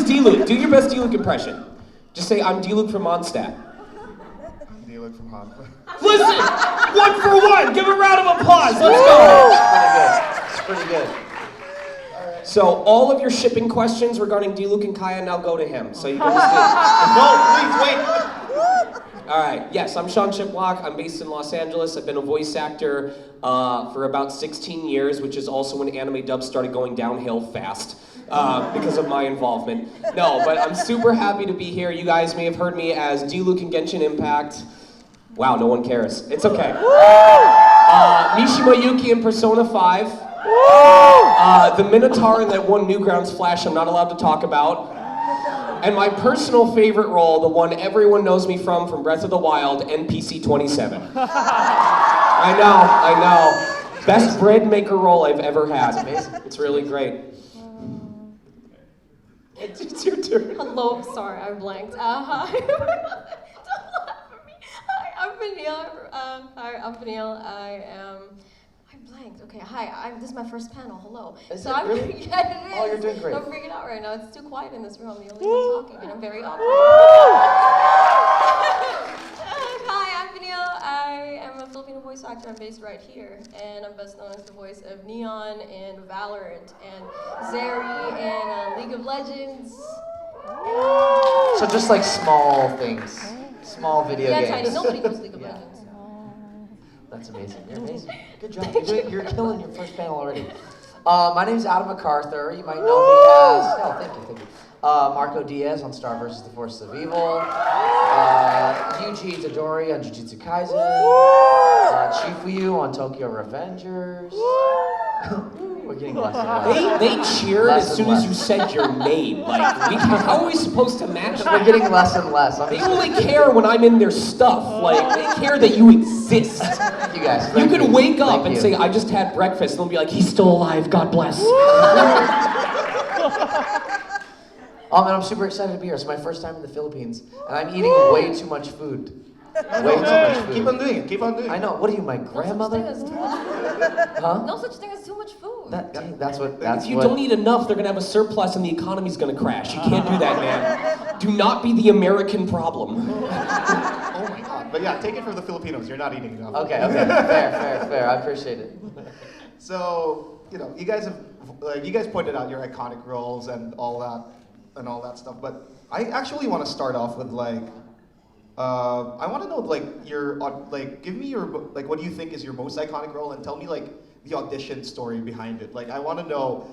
Diluc. Do your best Diluc impression. Just say, I'm Diluc from Mondstadt. Diluc from Han. Listen! 1 for 1! Give a round of applause! Let's go! It's pretty good. So, all of your shipping questions regarding Diluc and Kaya now go to him. So you can just No, please, wait! Alright, yes, I'm Sean Chiplock. I'm based in Los Angeles. I've been a voice actor for about 16 years, which is also when anime dubs started going downhill fast because of my involvement. No, but I'm super happy to be here. You guys may have heard me as Diluc in Genshin Impact. Wow, no one cares. It's okay. Mishima Yuki in Persona 5. The Minotaur in that one Newgrounds Flash I'm not allowed to talk about. And my personal favorite role, the one everyone knows me from Breath of the Wild, NPC 27. I know. Best bread maker role I've ever had. That's amazing. It's really great. It's your turn. Hello, sorry, I blanked. Hi. Don't laugh at me. Hi, I'm Vanille. I blanked. Okay, hi. This is my first panel. Hello. Is so it I'm really? Yeah, it is. Oh, you're doing great. I'm freaking out right now. It's too quiet in this room. I'm the only one talking, and I'm very awkward. Hi, I'm Vanille. I am a Filipino voice actor. I'm based right here, and I'm best known as the voice of Neon in Valorant and Zeri in League of Legends. So just like small things, small video games. Yeah, tiny. Nobody knows League of Legends. That's amazing. You're amazing. Good job. You're killing your first panel already. My name's Adam McArthur. You might know me as. Oh, thank you. Marco Diaz on Star vs. the Forces of Evil. Yuji Itadori on Jujutsu Kaisen. Chifuyu on Tokyo Revengers. We're getting less and less. They cheered as soon as you said your name. Like, how are we supposed to match that? We're getting less and less. They only care when I'm in their stuff. Like, they care that you exist. You guys. You could wake up and say, I just had breakfast, and they'll be like, he's still alive, God bless. Oh man, I'm super excited to be here. It's my first time in the Philippines, and I'm eating way too much food. Way too much food. Keep on doing it. I know. What are you, my grandmother? No such thing as too much food. Huh? No such thing as too much food. That's what. If you don't eat enough, they're gonna have a surplus and the economy's gonna crash. You can't do that, man. Do not be the American problem. Oh my god. But yeah, take it from the Filipinos. You're not eating enough. Okay. Fair. I appreciate it. So, you guys pointed out your iconic roles and all that stuff. But I actually want to start off with I want to know give me your what do you think is your most iconic role, and tell me the audition story behind it. I want to know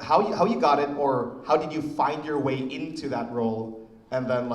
how you got it, or how did you find your way into that role, and then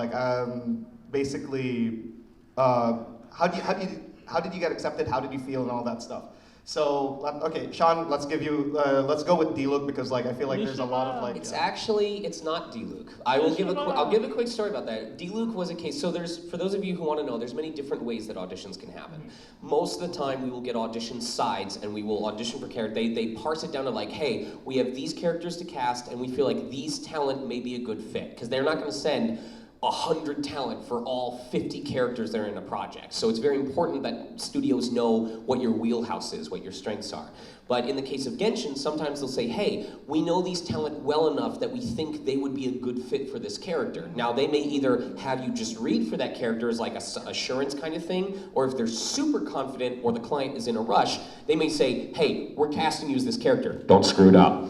basically how did you get accepted? How did you feel and all that stuff? So okay, Sean, let's go with Diluc, because I feel like there's a lot of It's not Diluc. I'll give a quick story about that. Diluc was a case. So for those of you who want to know, there's many different ways that auditions can happen. Most of the time, we will get audition sides, and we will audition for character. They parse it down to hey, we have these characters to cast, and we feel like these talent may be a good fit, because they're not going to send 100 talent for all 50 characters that are in a project. So it's very important that studios know what your wheelhouse is, what your strengths are. But in the case of Genshin, sometimes they'll say, hey, we know these talent well enough that we think they would be a good fit for this character. Now, they may either have you just read for that character as a assurance kind of thing, or if they're super confident or the client is in a rush, they may say, hey, we're casting you as this character. Don't screw it up.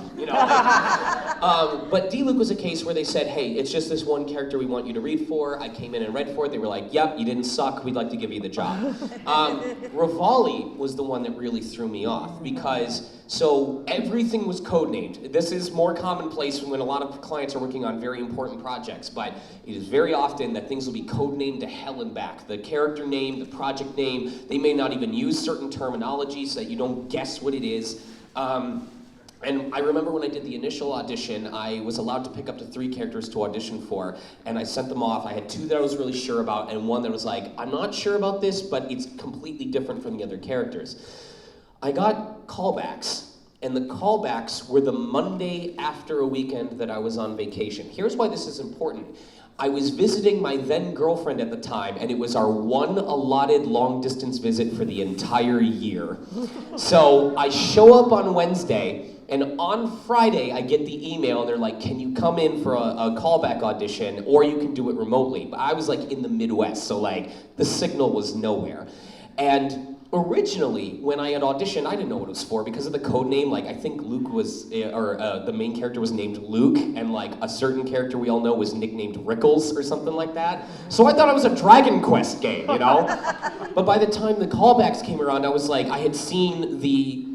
But Diluc was a case where they said, hey, it's just this one character we want you to read for. I came in and read for it. They were like, yep, you didn't suck. We'd like to give you the job. Rivali was the one that really threw me off, because so everything was codenamed. This is more commonplace when a lot of clients are working on very important projects, but it is very often that things will be codenamed to hell and back. The character name, the project name, they may not even use certain terminology so that you don't guess what it is. And I remember when I did the initial audition, I was allowed to pick up to 3 characters to audition for, and I sent them off. I had 2 that I was really sure about, and 1 that was I'm not sure about this, but it's completely different from the other characters. I got callbacks, and the callbacks were the Monday after a weekend that I was on vacation. Here's why this is important. I was visiting my then girlfriend at the time, and it was our one allotted long distance visit for the entire year. So I show up on Wednesday, And on Friday, I get the email, and they're like, can you come in for a callback audition, or you can do it remotely. But I was like in the Midwest, so like the signal was nowhere. And originally, when I had auditioned, I didn't know what it was for because of the code name. Like, I think Luke was, the main character was named Luke, and like a certain character we all know was nicknamed Rickles or something like that. So I thought it was a Dragon Quest game, you know? But by the time the callbacks came around, I was like, I had seen the...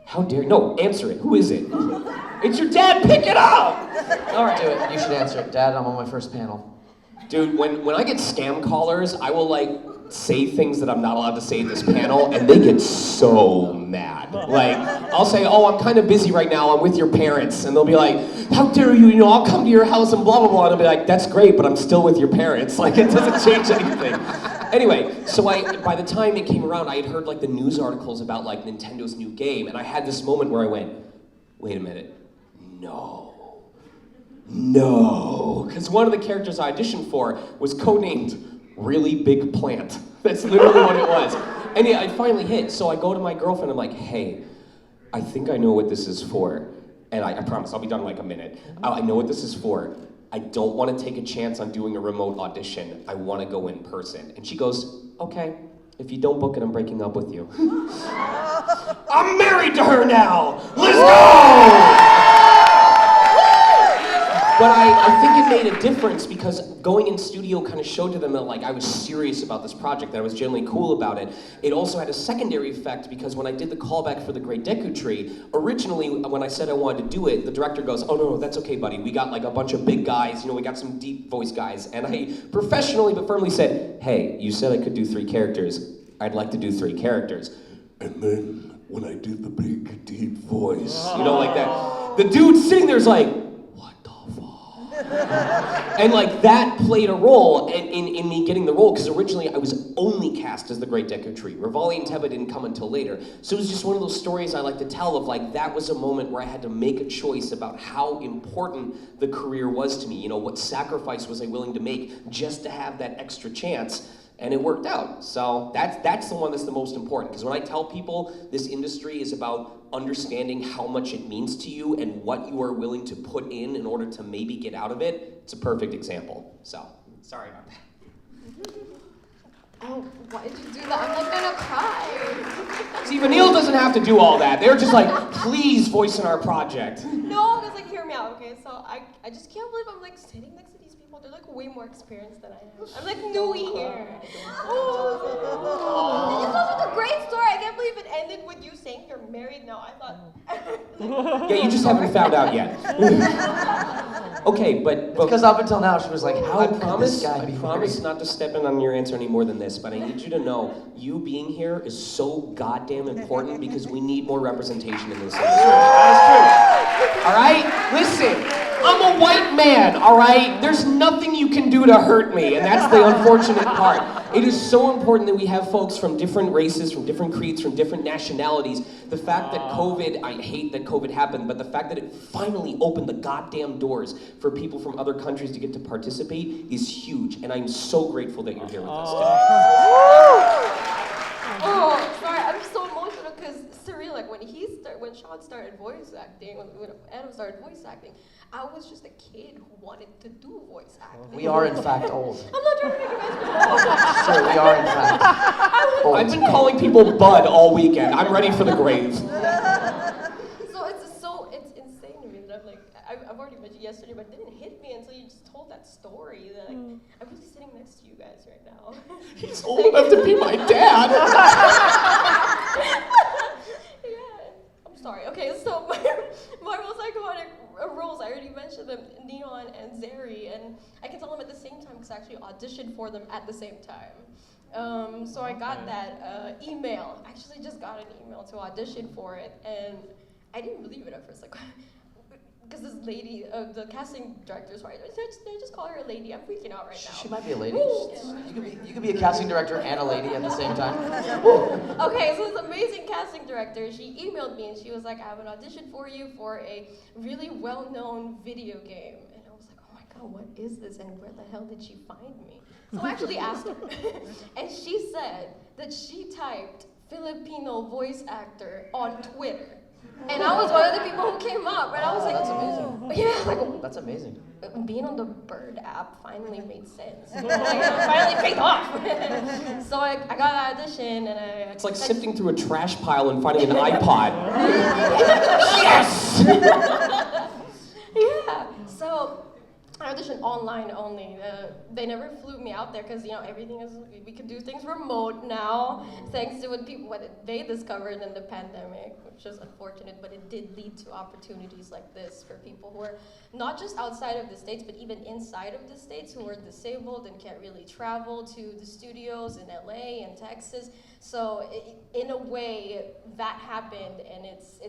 How dare you? No, answer it. Who is it? It's your dad, pick it up! All right. Do it. You should answer it. Dad, I'm on my first panel. Dude, when I get scam callers, I will like say things that I'm not allowed to say at this panel, and they get so mad. Like, I'll say, oh, I'm kind of busy right now, I'm with your parents, and they'll be like, how dare you, I'll come to your house and blah, blah, blah, and I'll be like, that's great, but I'm still with your parents. Like, it doesn't change anything. Anyway, so by the time it came around, I had heard like the news articles about like Nintendo's new game, and I had this moment where I went, wait a minute, no, because one of the characters I auditioned for was codenamed Really Big Plant. That's literally what it was. And yeah, it finally hit. So I go to my girlfriend, I'm like, hey, I think I know what this is for. And I promise, I'll be done in like a minute. I know what this is for. I don't want to take a chance on doing a remote audition. I want to go in person. And she goes, okay, if you don't book it, I'm breaking up with you. I'm married to her now! Let's go! But I think it made a difference because going in studio kind of showed to them that like I was serious about this project, that I was genuinely cool about it. It also had a secondary effect because when I did the callback for the Great Deku Tree, originally when I said I wanted to do it, the director goes, oh no, that's okay buddy, we got like a bunch of big guys, we got some deep voice guys. And I professionally but firmly said, hey, you said I could do 3 characters. I'd like to do 3 characters. And then when I did the big deep voice, like that, the dude sitting there's like, and like that played a role in me getting the role because originally I was only cast as the Great Deku Tree. Rivali and Teba didn't come until later. So it was just one of those stories I like to tell of like that was a moment where I had to make a choice about how important the career was to me. What sacrifice was I willing to make just to have that extra chance. And it worked out. So that's the one that's the most important. Because when I tell people this industry is about understanding how much it means to you and what you are willing to put in order to maybe get out of it, it's a perfect example. So, sorry about that. Oh, why did you do that? I'm like gonna cry. See, Vanille doesn't have to do all that. They're just like, please voice in our project. No, because like, hear me out, okay? So I just can't believe I'm like sitting next to these people. They're like way more experienced than I am. I'm like newy here. Oh. This was a great story. I can't believe it ended with you saying you're married now. I thought. Yeah, you just haven't found out yet. Okay, but because up until now she was like, how I could promise, this guy be I promise married? not to step in on your answer any more than this, but I need you to know you being here is so goddamn important because we need more representation in this industry. That is true. All right? Listen. I'm a white man, all right? There's nothing you can do to hurt me, and that's the unfortunate part. It is so important that we have folks from different races, from different creeds, from different nationalities. The fact that COVID, I hate that COVID happened, but the fact that it finally opened the goddamn doors for people from other countries to get to participate is huge, and I'm so grateful that you're here with us today. Oh, sorry, I'm so emotional because surreal. Like when Sean started voice acting, when Adam started voice acting, I was just a kid who wanted to do voice acting. We are in fact old. I'm not trying to make you guys So we are in fact old. I've been calling people Bud all weekend. I'm ready for the grave. It's insane to me that I'm like, I've already met you yesterday, but it didn't hit me until you just told that story. That like, I'm really sitting next to you guys right now. He's old enough to be my dad. Yeah, I'm sorry. Okay, so my most iconic roles, I already mentioned them, Neon and Zeri, and I can tell them at the same time because I actually auditioned for them at the same time. So I got that email. I actually just got an email to audition for it, and I didn't believe it at first. Like, because this lady, the casting director, sorry, they just call her a lady. I'm freaking out right now. She might be a lady. You could be a casting director and a lady at the same time. Okay, so this amazing casting director, she emailed me and she was like, I have an audition for you for a really well-known video game. And I was like, oh my God, what is this? And where the hell did she find me? So I actually asked her. And she said that she typed Filipino voice actor on Twitter. And I was one of the people who came up, and I was like, That's amazing. yeah, like That's amazing. being on the Bird app finally made sense. Like, it finally paid off. So I got that audition, and I. It's like sifting through a trash pile and finding an iPod. Yes! Yeah. So I auditioned online only. They never flew me out there because everything is we can do things remote now, thanks to what they discovered in the pandemic, which is unfortunate, but it did lead to opportunities like this for people who are not just outside of the States, but even inside of the States who are disabled and can't really travel to the studios in LA and Texas. So in a way, that happened, and it's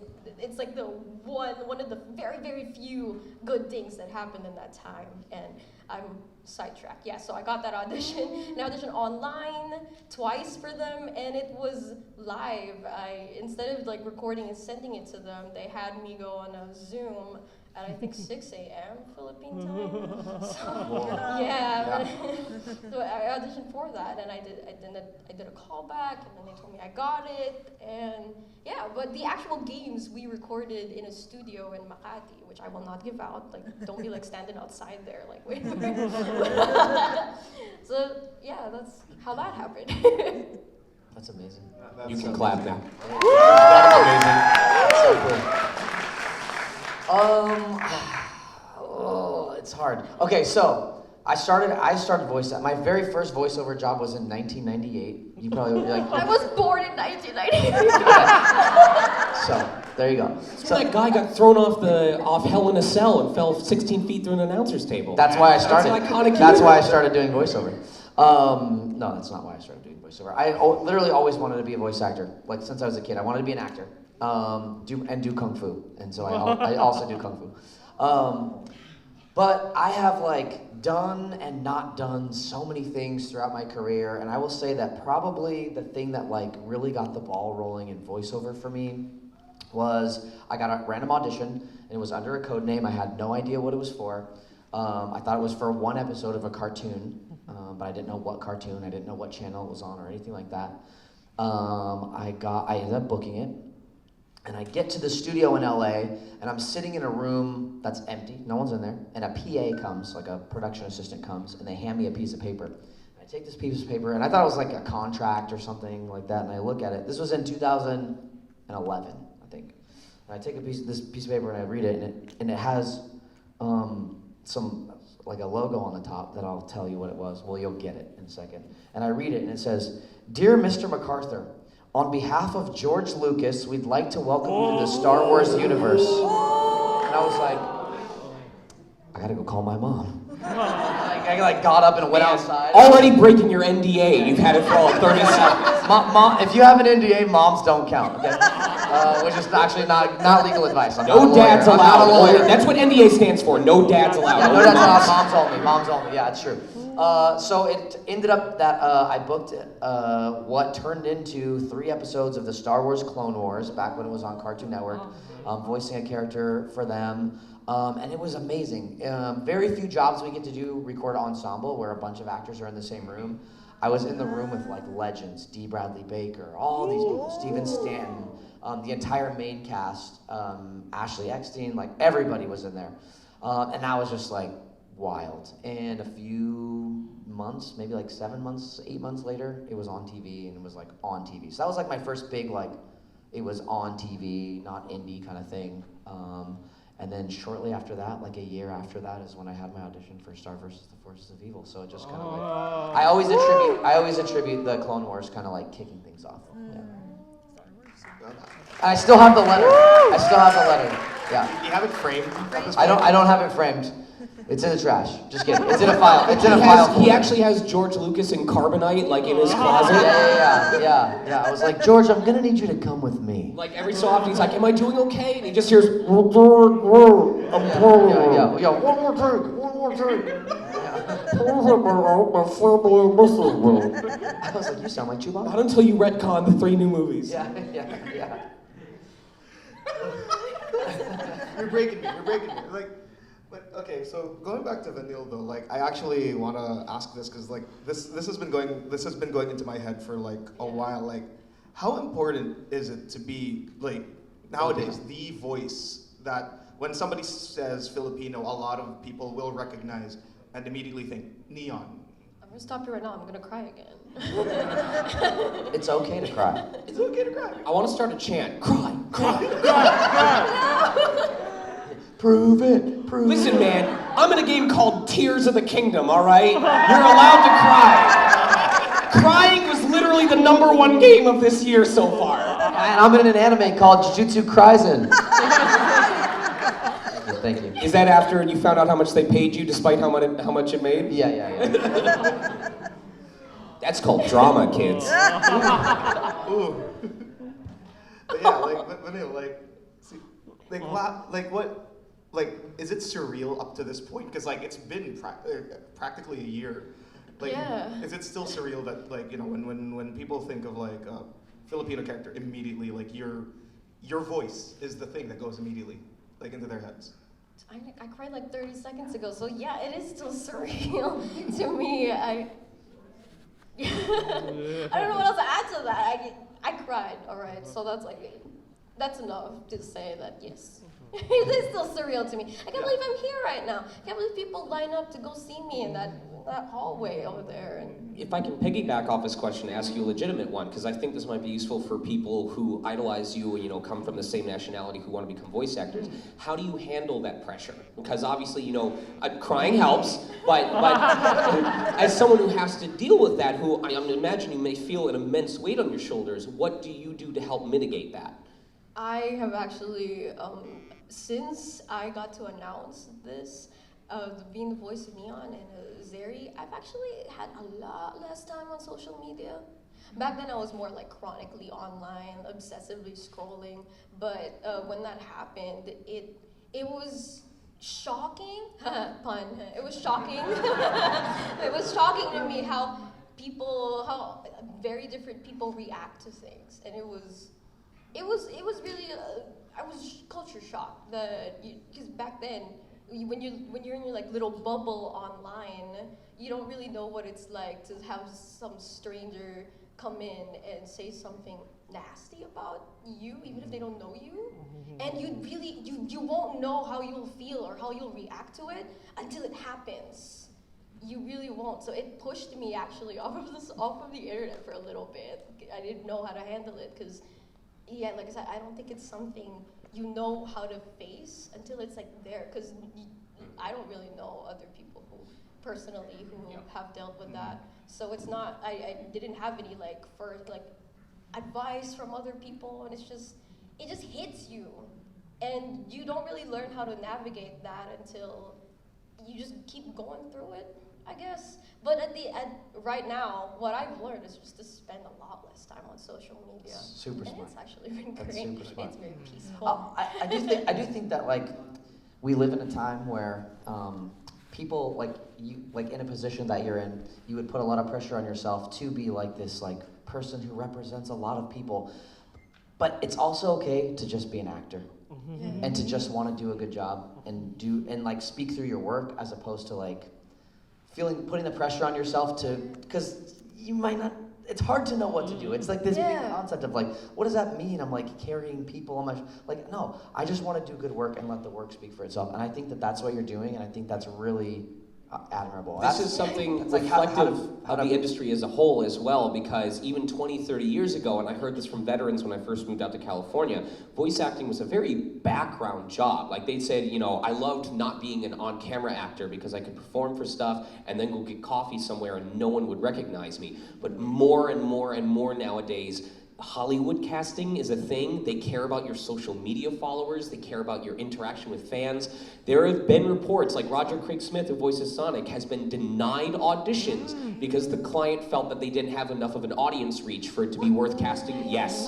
like the one of the very, very few good things that happened in that time. And I'm sidetracked. Yeah, so I got that audition, and I auditioned online twice for them, and it was live. Instead of like recording and sending it to them, they had me go on a Zoom at I think 6 a.m. Philippine time. So, yeah. So I auditioned for that, and I did a callback, and then they told me I got it, and yeah. But the actual games we recorded in a studio in Makati, which I will not give out. Like, don't be like standing outside there, like wait. So yeah, that's how that happened. That's amazing. You can clap now. That's so cool. It's hard. Okay, so I started voice. My very first voiceover job was in 1998. You probably would be like. I was born in 1998. So there you go. So that guy got thrown off Hell in a Cell and fell 16 feet through an announcer's table. That's why I started. That's an iconic That's why I humor. stared doing voiceover. No, that's not why I started doing voiceover. I literally always wanted to be a voice actor. Like since I was a kid, I wanted to be an actor. Do kung fu, and so I also do kung fu. But I have like done and not done so many things throughout my career, and I will say that probably the thing that like really got the ball rolling in voiceover for me was I got a random audition, and it was under a code name. I had no idea what it was for. I thought it was for one episode of a cartoon, but I didn't know what cartoon. I didn't know what channel it was on or anything like that. I ended up booking it. And I get to the studio in LA, and I'm sitting in a room that's empty, no one's in there, and a PA comes, like a production assistant comes, and they hand me a piece of paper. And I take this piece of paper, and I thought it was like a contract or something like that, and I look at it. This was in 2011, I think. And I take this piece of paper, and I read it, and it has some, like a logo on the top that I'll tell you what it was. Well, you'll get it in a second. And I read it, and it says, "Dear Mr. McArthur, on behalf of George Lucas, we'd like to welcome you to the Star Wars universe." And I was like, I gotta go call my mom. I got up and went outside. Already breaking your NDA. You've had it for all 30 seconds. Mom, if you have an NDA, moms don't count, okay? Which is actually not legal advice. I'm not a No lawyer. dads I'm not a allowed. lawyer. That's what NDA stands for. No dads allowed. Yeah, no, Only that's moms. moms only. Yeah, it's true. So it ended up that I booked what turned into 3 episodes of the Star Wars Clone Wars back when it was on Cartoon Network, voicing a character for them. And it was amazing. Very few jobs we get to do record ensemble where a bunch of actors are in the same room. I was in the room with like legends, D. Bradley Baker, all these people, Steven Stanton, the entire main cast, Ashley Eckstein, like everybody was in there. And that was just like wild. And a few months, maybe like 7 months, 8 months later, it was on TV, and it was like on TV. So that was like my first big like, it was on TV, not indie kind of thing. And then shortly after that, like a year after that, is when I had my audition for Star vs. the Forces of Evil. So it just kind of like, I always attribute the Clone Wars kind of like kicking things off. Yeah. And I still have the letter. Yeah. You have it framed? I don't have it framed. It's in the trash. Just kidding. It's in a file. It's in a file. He actually has George Lucas in carbonite, like in his closet. Yeah. I was like, George, I'm gonna need you to come with me. Like every so often, he's like, "Am I doing okay?" And he just hears. Yeah. One more drink. I was like, you sound like Chewbacca. Not until you retcon the 3 new movies. Yeah. You're breaking me. Like, but okay. So going back to Vanille though, like I actually want to ask this because like this has been going into my head for like a while. Like, how important is it to be like nowadays, the voice that when somebody says Filipino, a lot of people will recognize and immediately think Neon. I'm gonna stop you right now. I'm gonna cry again. It's okay to cry. It's okay to cry. I want to start a chant. Cry, cry. Prove it. Prove Listen, it. man, I'm in a game called Tears of the Kingdom, all right? You're allowed to cry. Crying was literally the #1 game of this year so far. And I'm in an anime called Jujutsu Kaisen. Thank you. Is that after you found out how much they paid you despite how much it made? Yeah. That's called drama, kids. Ooh. But yeah, like Vanille, like, see, like, what, like, is it surreal up to this point? Because like it's been practically a year. Like, Yeah. is it still surreal that like when people think of like a Filipino character, immediately like your voice is the thing that goes immediately like into their heads? I cried like 30 seconds ago, so yeah, it is still surreal to me. I don't know what else to add to that. I cried, all right, so that's enough to say that yes, it is still surreal to me. I can't believe I'm here right now. I can't believe people line up to go see me in that hallway over there. And If I can piggyback off this question, ask you a legitimate one, because I think this might be useful for people who idolize you and come from the same nationality who want to become voice actors. How do you handle that pressure? Because obviously, crying helps, but as someone who has to deal with that, who I imagine you may feel an immense weight on your shoulders, what do you do to help mitigate that? I have actually, since I got to announce this, being the voice of Neon and Zeri, I've actually had a lot less time on social media. Back then I was more like chronically online, obsessively scrolling, but when that happened, it was shocking, pun, it was shocking. It was shocking to me how very different people react to things, and it was really, I was culture shocked, because back then, when you're in your like little bubble online, you don't really know what it's like to have some stranger come in and say something nasty about you, even if they don't know you, and you won't know how you'll feel or how you'll react to it until it happens. You really won't. So it pushed me actually off of the internet for a little bit. I didn't know how to handle it because, yeah, like I said, I don't think it's something you know how to face until it's like there, because I don't really know other people who personally have dealt with that. So it's not, I didn't have any advice from other people, and it just hits you, and you don't really learn how to navigate that until you just keep going through it, I guess. But right now, what I've learned is just to spend a lot less time on social media. Super and smart. It's actually been That's great. super smart. It's very peaceful. I do think that like we live in a time where people in a position that you're in, you would put a lot of pressure on yourself to be like this person who represents a lot of people. But it's also okay to just be an actor. And to just want to do a good job and speak through your work, as opposed to putting the pressure on yourself because you might not. It's hard to know what to do. It's like this big concept of what does that mean? I'm carrying people on my no. I just want to do good work and let the work speak for itself. And I think that that's what you're doing, and I think that's really admirable. This is something reflective of the industry as a whole as well, because even 20, 30 years ago, and I heard this from veterans when I first moved out to California, voice acting was a very background job. Like they said, I loved not being an on-camera actor because I could perform for stuff and then go get coffee somewhere and no one would recognize me. But more and more and more nowadays, Hollywood casting is a thing. They care about your social media followers. They care about your interaction with fans. There have been reports, like Roger Craig Smith, who voices Sonic, has been denied auditions because the client felt that they didn't have enough of an audience reach for it to be worth casting. Yes.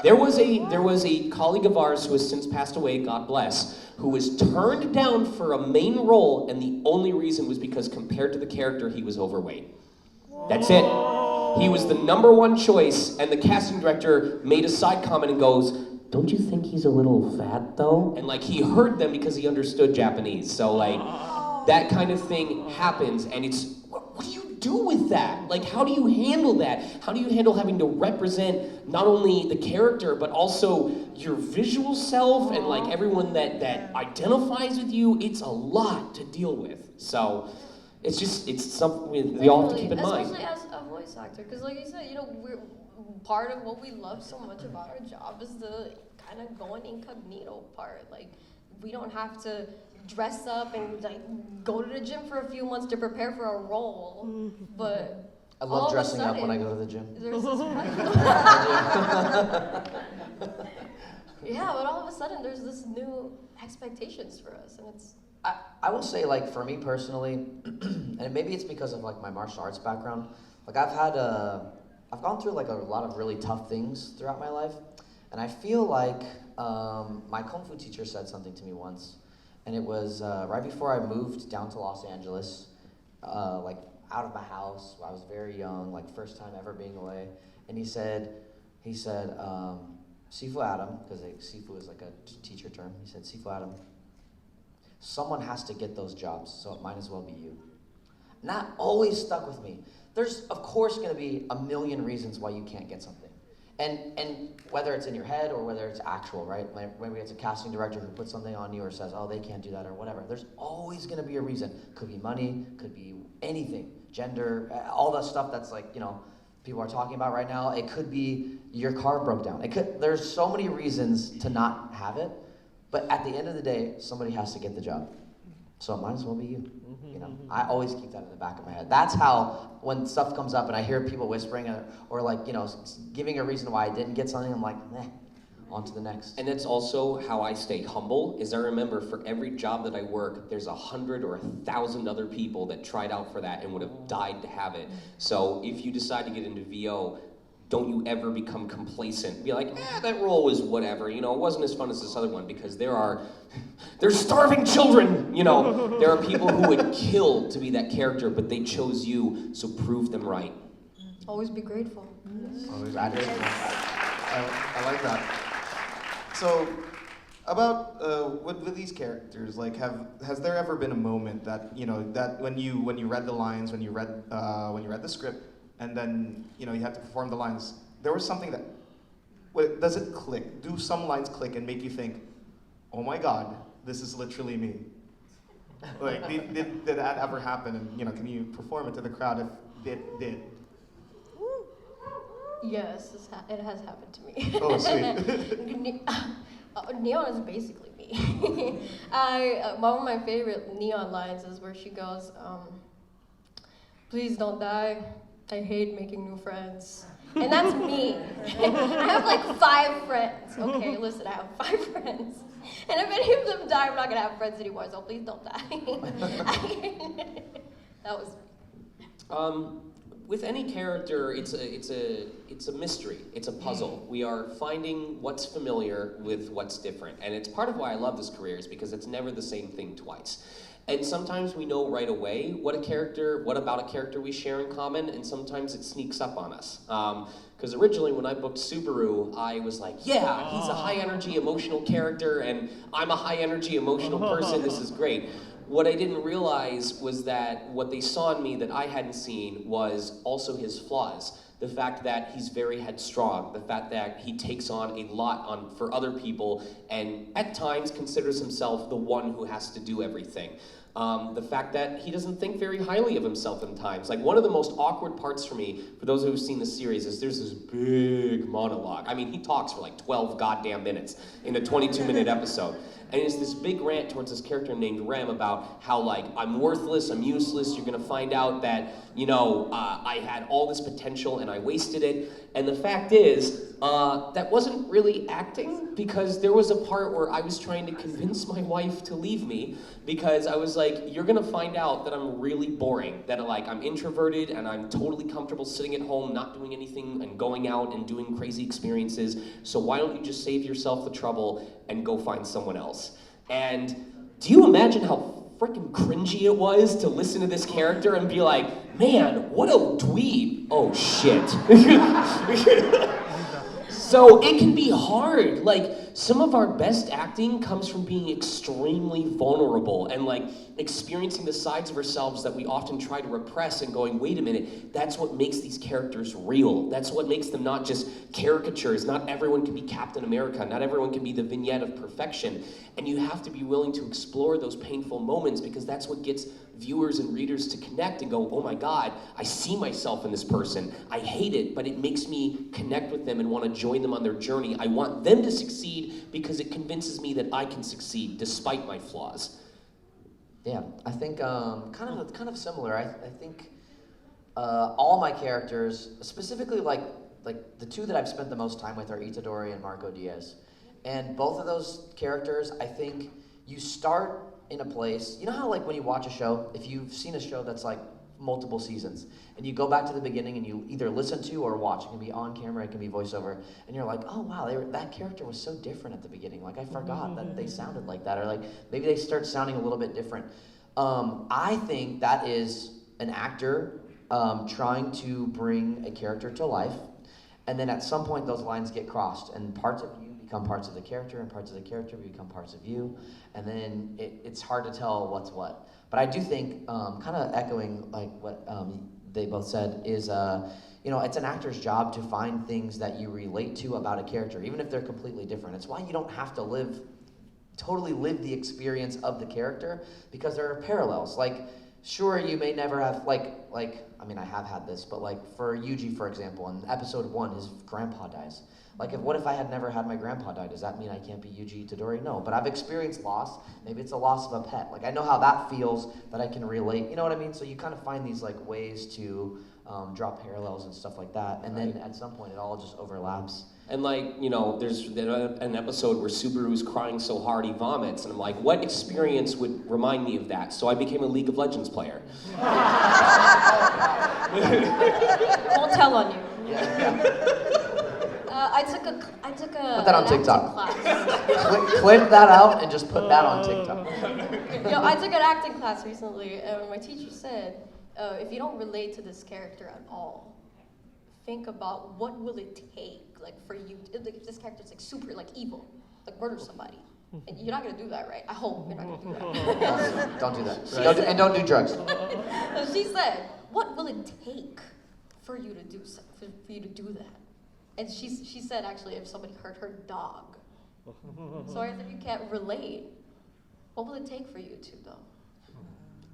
There was a colleague of ours who has since passed away, God bless, who was turned down for a main role, and the only reason was because compared to the character, he was overweight. That's it. He was the #1 choice, and the casting director made a side comment and goes, "Don't you think he's a little fat, though?" And he heard them because he understood Japanese. So that kind of thing happens, and it's, what do you do with that? Like, how do you handle that? How do you handle having to represent not only the character, but also your visual self and like everyone that identifies with you? It's a lot to deal with. So it's something we all have to keep in mind. Especially as a voice actor, because like you said, we're part of what we love so much about our job is the kind of going incognito part. Like, we don't have to dress up and like go to the gym for a few months to prepare for a role, but I love dressing up when I go to the gym. There's this yeah, but all of a sudden there's this new expectations for us, and it's. I will say, like, for me personally, and maybe it's because of like my martial arts background. Like, I've gone through like a lot of really tough things throughout my life, and I feel like my kung fu teacher said something to me once, and it was right before I moved down to Los Angeles, like out of my house. I was very young, like first time ever being away, and he said, Sifu Adam, because Sifu is like a teacher term. He said, Sifu Adam, someone has to get those jobs, so it might as well be you. And that always stuck with me. There's, of course, going to be a million reasons why you can't get something. And whether it's in your head or whether it's actual, right? Like maybe it's a casting director who puts something on you or says, oh, they can't do that or whatever. There's always going to be a reason. Could be money, could be anything, gender, all that stuff that's like, people are talking about right now. It could be your car broke down. There's so many reasons to not have it, but at the end of the day, somebody has to get the job. So it might as well be you. I always keep that in the back of my head. That's how, when stuff comes up and I hear people whispering or like, giving a reason why I didn't get something, I'm like, on to the next. And that's also how I stay humble, is I remember for every job that I work, there's 100 or 1,000 other people that tried out for that and would have died to have it. So if you decide to get into VO, don't you ever become complacent. Be like, that role was whatever, it wasn't as fun as this other one, because there's starving children, There are people who would kill to be that character, but they chose you, so prove them right. Always be grateful. Always be grateful. I like that. So, about with these characters, like, has there ever been a moment that that when you read the lines, when you read the script, and then you had to perform the lines, there was something that, does it click? Do some lines click and make you think, oh my God, this is literally me? Like, did that ever happen? And can you perform it to the crowd if it did? Yes, it has happened to me. Oh, sweet. Neon is basically me. One of my favorite Neon lines is where she goes, please don't die. I hate making new friends. And that's me. I have like 5 friends. Okay, listen, I have 5 friends. And if any of them die, I'm not gonna have friends anymore, so please don't die. That was with any character, it's a mystery. It's a puzzle. We are finding what's familiar with what's different. And it's part of why I love this career, is because it's never the same thing twice. And sometimes we know right away what about a character we share in common, and sometimes it sneaks up on us. Because originally when I booked Subaru, I was like, yeah, he's a high energy emotional character, and I'm a high energy emotional person, this is great. What I didn't realize was that what they saw in me that I hadn't seen was also his flaws. The fact that he's very headstrong, the fact that he takes on a lot for other people, and at times considers himself the one who has to do everything. The fact that he doesn't think very highly of himself in times. Like, one of the most awkward parts for me, for those who've seen the series, is there's this big monologue. I mean, he talks for like 12 goddamn minutes in a 22-minute episode. And it's this big rant towards this character named Rem about how, like, I'm worthless, I'm useless, you're gonna find out that, I had all this potential and I wasted it. And the fact is, that wasn't really acting, because there was a part where I was trying to convince my wife to leave me, because I was like, you're gonna find out that I'm really boring, that like I'm introverted and I'm totally comfortable sitting at home, not doing anything and going out and doing crazy experiences, so why don't you just save yourself the trouble and go find someone else? And do you imagine how freaking cringy it was to listen to this character and be like, man, what a dweeb. Oh shit. So it can be hard. Like, some of our best acting comes from being extremely vulnerable and like experiencing the sides of ourselves that we often try to repress and going, wait a minute, that's what makes these characters real. That's what makes them not just caricatures. Not everyone can be Captain America. Not everyone can be the vignette of perfection. And you have to be willing to explore those painful moments because that's what gets viewers and readers to connect and go, oh my God, I see myself in this person. I hate it, but it makes me connect with them and want to join them on their journey. I want them to succeed because it convinces me that I can succeed despite my flaws. Yeah, I think kind of similar. I think all my characters, specifically like the two that I've spent the most time with are Itadori and Marco Diaz. And both of those characters, I think you start in a place, you know how like when you watch a show, if you've seen a show that's like multiple seasons, and you go back to the beginning and you either listen to or watch, it can be on camera, it can be voiceover, and you're like, oh wow, that character was so different at the beginning, like I forgot that they sounded like that, or like maybe they start sounding a little bit different. I think that is an actor trying to bring a character to life, and then at some point those lines get crossed, and parts of you become parts of the character, and parts of the character become parts of you, and then it's hard to tell what's what. But I do think, kind of echoing like what they both said, is it's an actor's job to find things that you relate to about a character, even if they're completely different. It's why you don't have to totally live the experience of the character, because there are parallels. Like, sure, you may never have, I mean, I have had this, but like for Yuji, for example, in episode 1, his grandpa dies. Like, what if I had never had my grandpa die? Does that mean I can't be Yuji Itadori? No, but I've experienced loss. Maybe it's a loss of a pet. Like, I know how that feels, that I can relate. You know what I mean? So you kind of find these, like, ways to draw parallels and stuff like that. And then at some point, it all just overlaps. And like, there's an episode where Subaru's crying so hard he vomits, and I'm like, what experience would remind me of that? So I became a League of Legends player. Won't tell on you. Yeah. I took a Put that on TikTok. class. Clip that out and just put that on TikTok. I took an acting class recently, and my teacher said, if you don't relate to this character at all, think about what will it take, like, for you, if this character's like super, like, evil, like murder somebody. And you're not gonna do that, right? I hope you're not gonna do that. Don't do that. And don't do drugs. So she said, what will it take for you to do that? And she said, actually, if somebody hurt her dog. So I said, you can't relate. What will it take for you to, though?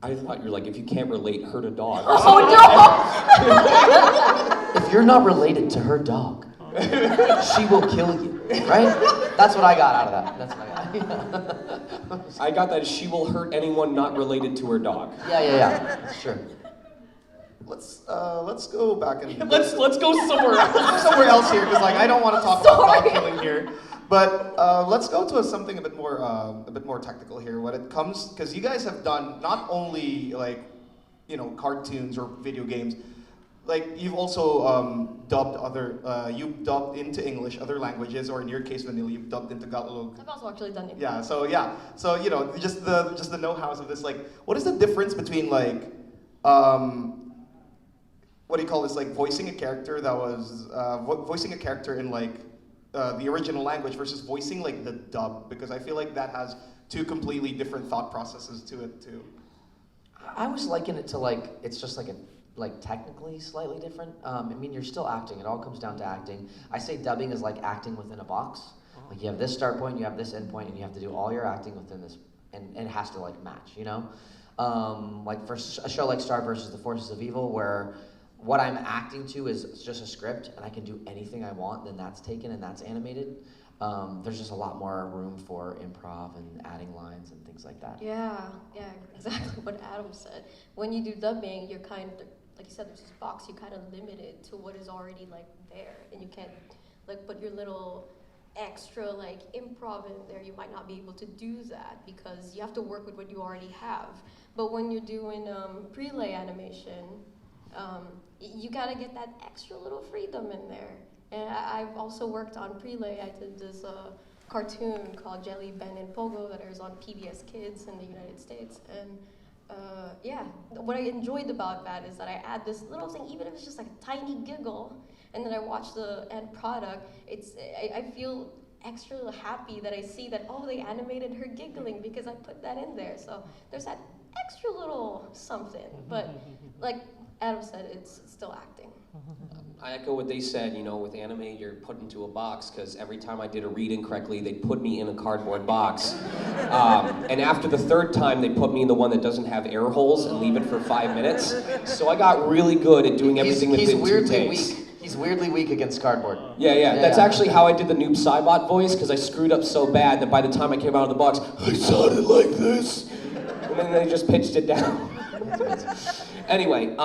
I thought you were like, if you can't relate, hurt a dog. Oh, If you're not related to her dog, she will kill you, right? That's what I got out of that. That's what I got. I got that she will hurt anyone not related to her dog. Yeah. Sure. Let's go back and Let's go somewhere else. somewhere else here, because like I don't want to talk about dog killing here. But let's go to something a bit more technical here. When it comes, because you guys have done not only cartoons or video games, like you've also you've dubbed into English other languages, or in your case, Vanille, you've dubbed into Tagalog. I've also actually done it. So just the know-hows of this. Like, what is the difference between like what do you call this? Like voicing a character that was voicing a character in like the original language versus voicing like the dub, because I feel like that has two completely different thought processes to it too. I was liken it to like, it's just like technically slightly different. I mean, you're still acting. It all comes down to acting. I say dubbing is like acting within a box. Like you have this start point, you have this end point, and you have to do all your acting within this, and it has to like match, Like for a show like Star vs. the Forces of Evil, where what I'm acting to is just a script, and I can do anything I want, then that's taken and that's animated. There's just a lot more room for improv and adding lines and things like that. Yeah, exactly what Adam said. When you do dubbing, you're kind of, like you said, there's this box, you kind of limited to what is already like there, and you can't like put your little extra like improv in there. You might not be able to do that because you have to work with what you already have. But when you're doing prelay animation, you gotta get that extra little freedom in there. And I've also worked on prelay. I did this cartoon called Jelly, Ben, and Pogo that airs on PBS Kids in the United States. And what I enjoyed about that is that I add this little thing, even if it's just like a tiny giggle, and then I watch the end product. I feel extra little happy that I see that, oh, they animated her giggling because I put that in there. So there's that extra little something. But like Adam said, it's still acting. I echo what they said, with anime, you're put into a box, because every time I did a read incorrectly, they put me in a cardboard box. And after the third time, they put me in the one that doesn't have air holes and leave it for 5 minutes. So I got really good at doing everything within 2 takes. He's weirdly weak against cardboard. Yeah. That's actually how I did the Noob Saibot voice, because I screwed up so bad that by the time I came out of the box, I sounded like this. And then they just pitched it down. Anyway,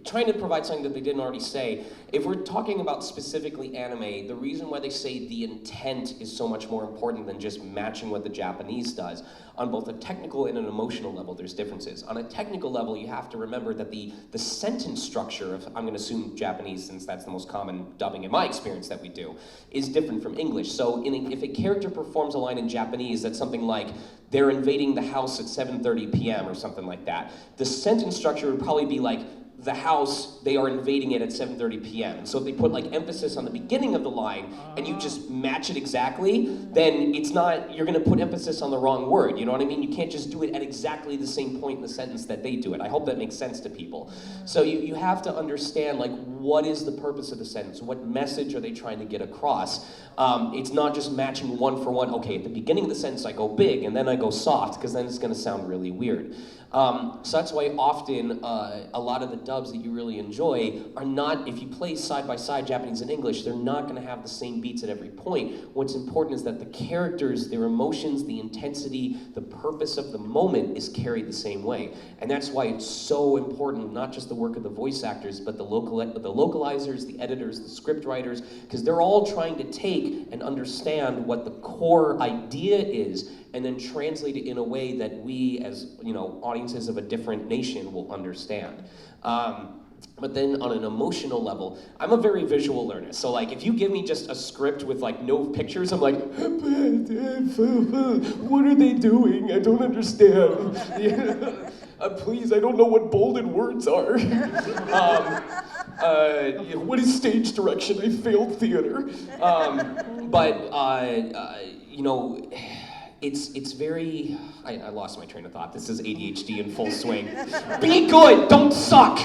trying to provide something that they didn't already say, if we're talking about specifically anime, the reason why they say the intent is so much more important than just matching what the Japanese does, on both a technical and an emotional level, there's differences. On a technical level, you have to remember that the sentence structure of, I'm going to assume Japanese, since that's the most common dubbing in my experience that we do, is different from English. So if a character performs a line in Japanese that's something like, they're invading the house at 7:30 p.m. or something like that, the sentence structure would probably be like, the house, they are invading it at 7:30 p.m. So if they put like emphasis on the beginning of the line and you just match it exactly, then it's not, you're gonna put emphasis on the wrong word, you know what I mean? You can't just do it at exactly the same point in the sentence that they do it. I hope that makes sense to people. So you have to understand like what is the purpose of the sentence? What message are they trying to get across? It's not just matching one for one. Okay, at the beginning of the sentence I go big and then I go soft, because then it's gonna sound really weird. So that's why often a lot of the dubs that you really enjoy are not, if you play side by side Japanese and English, they're not going to have the same beats at every point. What's important is that the characters, their emotions, the intensity, the purpose of the moment is carried the same way. And that's why it's so important, not just the work of the voice actors, but the localizers, the editors, the script writers, because they're all trying to take and understand what the core idea is and then translate it in a way that we, as audiences of a different nation, will understand. But then on an emotional level, I'm a very visual learner. So like, if you give me just a script with like no pictures, I'm like, what are they doing? I don't understand. Please, I don't know what bolded words are. What is stage direction? I failed theater. It's very, I lost my train of thought. This is ADHD in full swing. Be good, don't suck!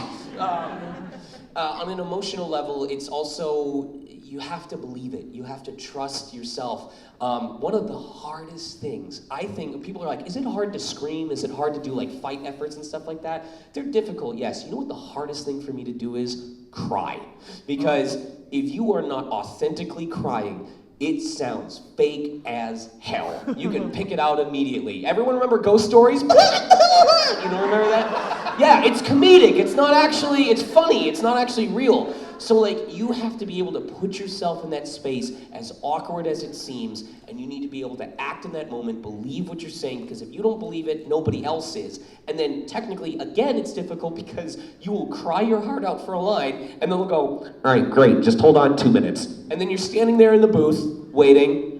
On an emotional level, it's also, you have to believe it. You have to trust yourself. One of the hardest things, I think, people are like, is it hard to scream? Is it hard to do like fight efforts and stuff like that? They're difficult, yes. You know what the hardest thing for me to do is? Cry. Because if you are not authentically crying, it sounds fake as hell. You can pick it out immediately. Everyone remember Ghost Stories? You don't remember that? Yeah, it's comedic. It's not actually, it's funny. It's not actually real. So like, you have to be able to put yourself in that space, as awkward as it seems, and you need to be able to act in that moment, believe what you're saying, because if you don't believe it, nobody else is. And then technically, again, it's difficult because you will cry your heart out for a line, and then they'll go, all right, great, just hold on 2 minutes. And then you're standing there in the booth, waiting,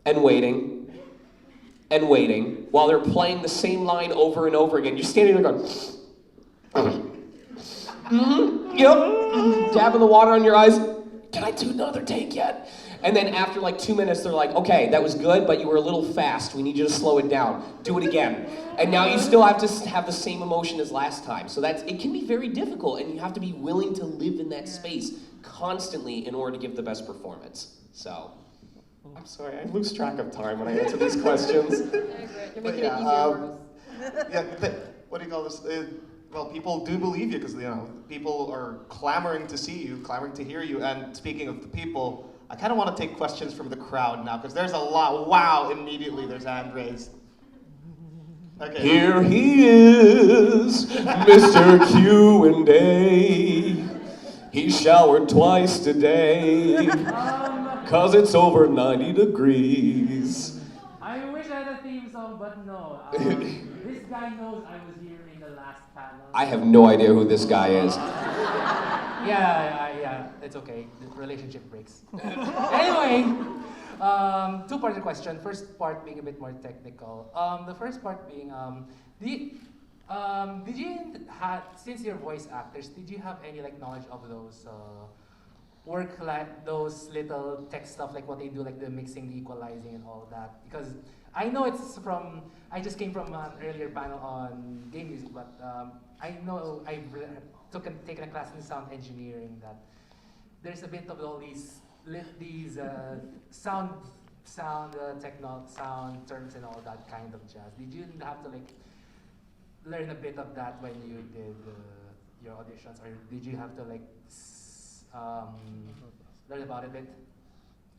and waiting, and waiting, while they're playing the same line over and over again. You're standing there going, yep, dabbing the water on your eyes. Can I do another take yet? And then after like 2 minutes, they're like, okay, that was good, but you were a little fast. We need you to slow it down. Do it again. And now you still have to have the same emotion as last time. So it can be very difficult, and you have to be willing to live in that space constantly in order to give the best performance. So, I'm sorry, I lose track of time when I answer these questions. You're making it easier for us. What do you call this? Well, people do believe you because people are clamoring to see you, clamoring to hear you. And speaking of the people, I kind of want to take questions from the crowd now because there's a lot. Wow! Immediately, there's hand raised. Okay. Here he is, Mr. Q&A. He showered twice today, cause it's over 90 degrees. I wish I had a theme song, but no. This guy knows I was here in the last panel. I have no idea who this guy is. Yeah, it's okay. The relationship breaks. Anyway, two-part question. First part being a bit more technical. The first part being, did you have, since you're voice actors, did you have any like knowledge of those work like those little tech stuff, like what they do, like the mixing, the equalizing, and all that? Because I know it's from, I just came from an earlier panel on game music, but I know taken a class in sound engineering that there's a bit of all these sound sound terms and all that kind of jazz. Did you have to like learn a bit of that when you did your auditions, or did you have to like learn about it a bit?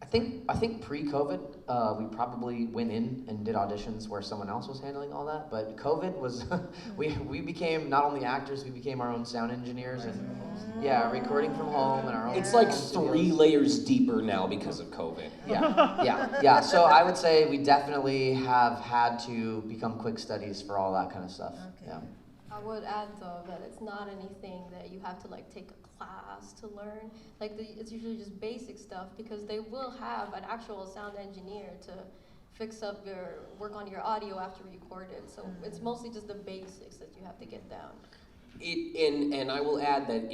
I think pre-COVID, we probably went in and did auditions where someone else was handling all that. But COVID was, we became not only actors, we became our own sound engineers and yeah, recording from home and our own. It's like home 3 studios. layers deeper now because of COVID. Yeah. So I would say we definitely have had to become quick studies for all that kind of stuff. Okay. Yeah. I would add though that it's not anything that you have to like take a class to learn. Like it's usually just basic stuff because they will have an actual sound engineer to fix up work on your audio after you record it. So it's mostly just the basics that you have to get down. And I will add that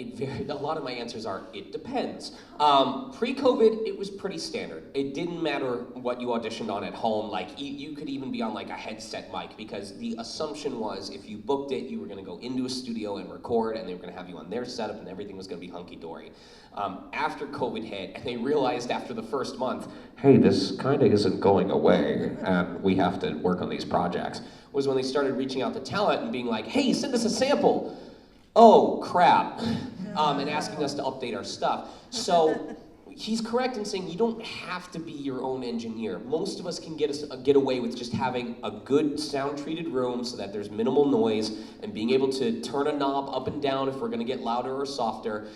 a lot of my answers are, it depends. Pre-COVID, it was pretty standard. It didn't matter what you auditioned on at home. Like, you could even be on like a headset mic because the assumption was if you booked it, you were gonna go into a studio and record and they were gonna have you on their setup and everything was gonna be hunky-dory. After COVID hit, and they realized after the first month, hey, this kinda isn't going away and we have to work on these projects, was when they started reaching out to talent and being like, hey, send us a sample. Oh, crap, and asking us to update our stuff. So he's correct in saying you don't have to be your own engineer. Most of us can get away with just having a good sound-treated room so that there's minimal noise and being able to turn a knob up and down if we're gonna get louder or softer.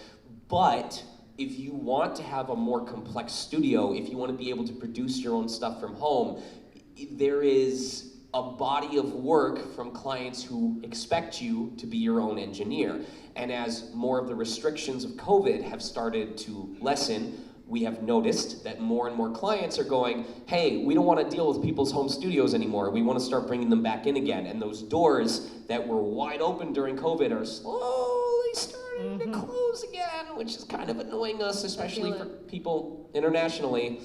But if you want to have a more complex studio, if you want to be able to produce your own stuff from home, there is a body of work from clients who expect you to be your own engineer. And as more of the restrictions of COVID have started to lessen, we have noticed that more and more clients are going, hey, we don't want to deal with people's home studios anymore. We want to start bringing them back in again. And those doors that were wide open during COVID are slowly starting to close again, which is kind of annoying us, especially for people internationally.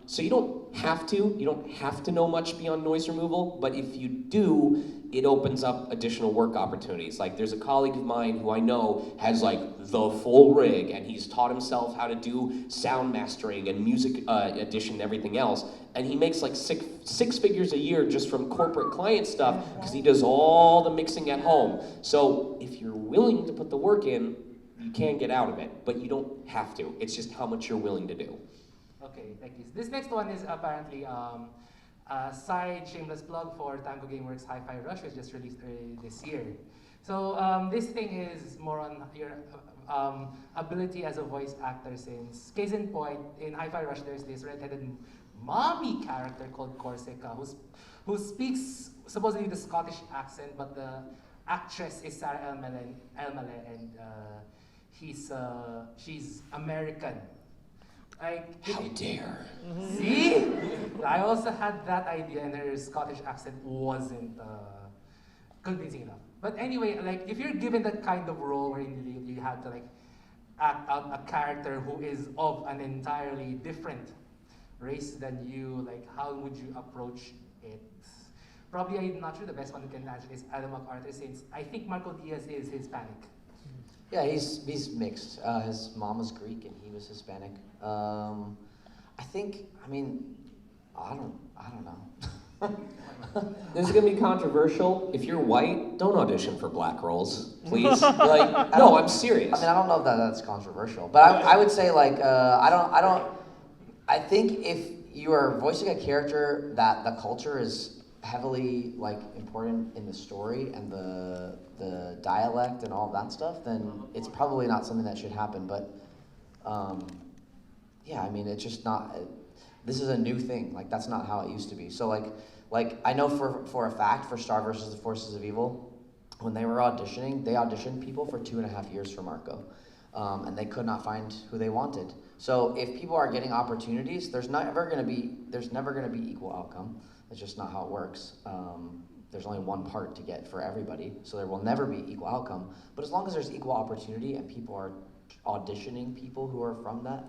So you don't have to know much beyond noise removal, but if you do, it opens up additional work opportunities. Like there's a colleague of mine who I know has like the full rig and he's taught himself how to do sound mastering and music addition and everything else. And he makes like six figures a year just from corporate client stuff because he does all the mixing at home. So if you're willing to put the work in, you can get out of it, but you don't have to. It's just how much you're willing to do. Okay, thank you. This next one is apparently a side shameless plug for Tango Gameworks Hi-Fi Rush, which just released early this year. So this thing is more on your ability as a voice actor, since case in point, in Hi-Fi Rush there's this red-headed mommy character called Corsica who speaks supposedly the Scottish accent, but the actress is Sarah Elmale, and she's American. Like, How dare. See? I also had that idea, and her Scottish accent wasn't convincing enough. But anyway, like if you're given that kind of role where you have to like act out a character who is of an entirely different race than you, like how would you approach it? Probably, I'm not sure the best one who can answer is Adam McArthur, since I think Marco Diaz is Hispanic. Yeah, he's mixed. His mom was Greek and he was Hispanic. I don't know. This is gonna be controversial. If you're white, don't audition for black roles, please. Like, no, I'm serious. I mean, I don't know if that's controversial, but I would say like I think if you are voicing a character that the culture is heavily like important in the story and the dialect and all of that stuff, then it's probably not something that should happen. But yeah, I mean, it's just not. This is a new thing. Like that's not how it used to be. So like I know for a fact for Star vs. the Forces of Evil, when they were auditioning, they auditioned people for 2.5 years for Marco, and they could not find who they wanted. So if people are getting opportunities, there's never going to be equal outcome. It's just not how it works. There's only one part to get for everybody, so there will never be equal outcome. But as long as there's equal opportunity and people are auditioning people who are from that.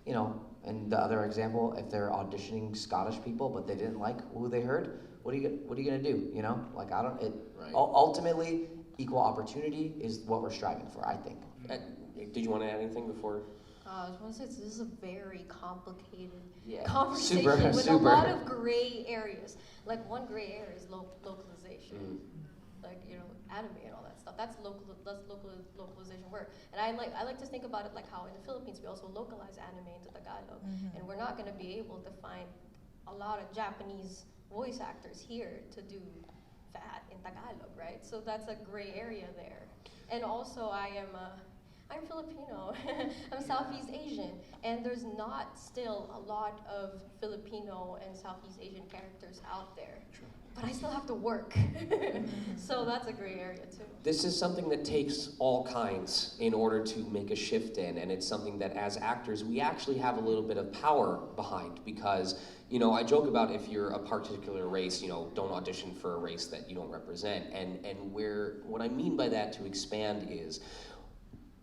You know, and the other example, if they're auditioning Scottish people but they didn't like who they heard, what are you gonna do? You know, like I don't. Right. Ultimately, equal opportunity is what we're striving for, I think. Did you want to add anything before? I just want to say this is a very complicated Yeah. conversation with a lot of gray areas. Like one gray area is localization, like anime and all that stuff. That's localization work. And I like to think about it like how in the Philippines we also localize anime into Tagalog, and we're not going to be able to find a lot of Japanese voice actors here to do that in Tagalog, right? So that's a gray area there. And also I'm Filipino, I'm Southeast Asian, and there's not still a lot of Filipino and Southeast Asian characters out there. True. But I still have to work. So that's a gray area too. This is something that takes all kinds in order to make a shift in, and it's something that as actors we actually have a little bit of power behind, because I joke about if you're a particular race, don't audition for a race that you don't represent, and what I mean by that, to expand, is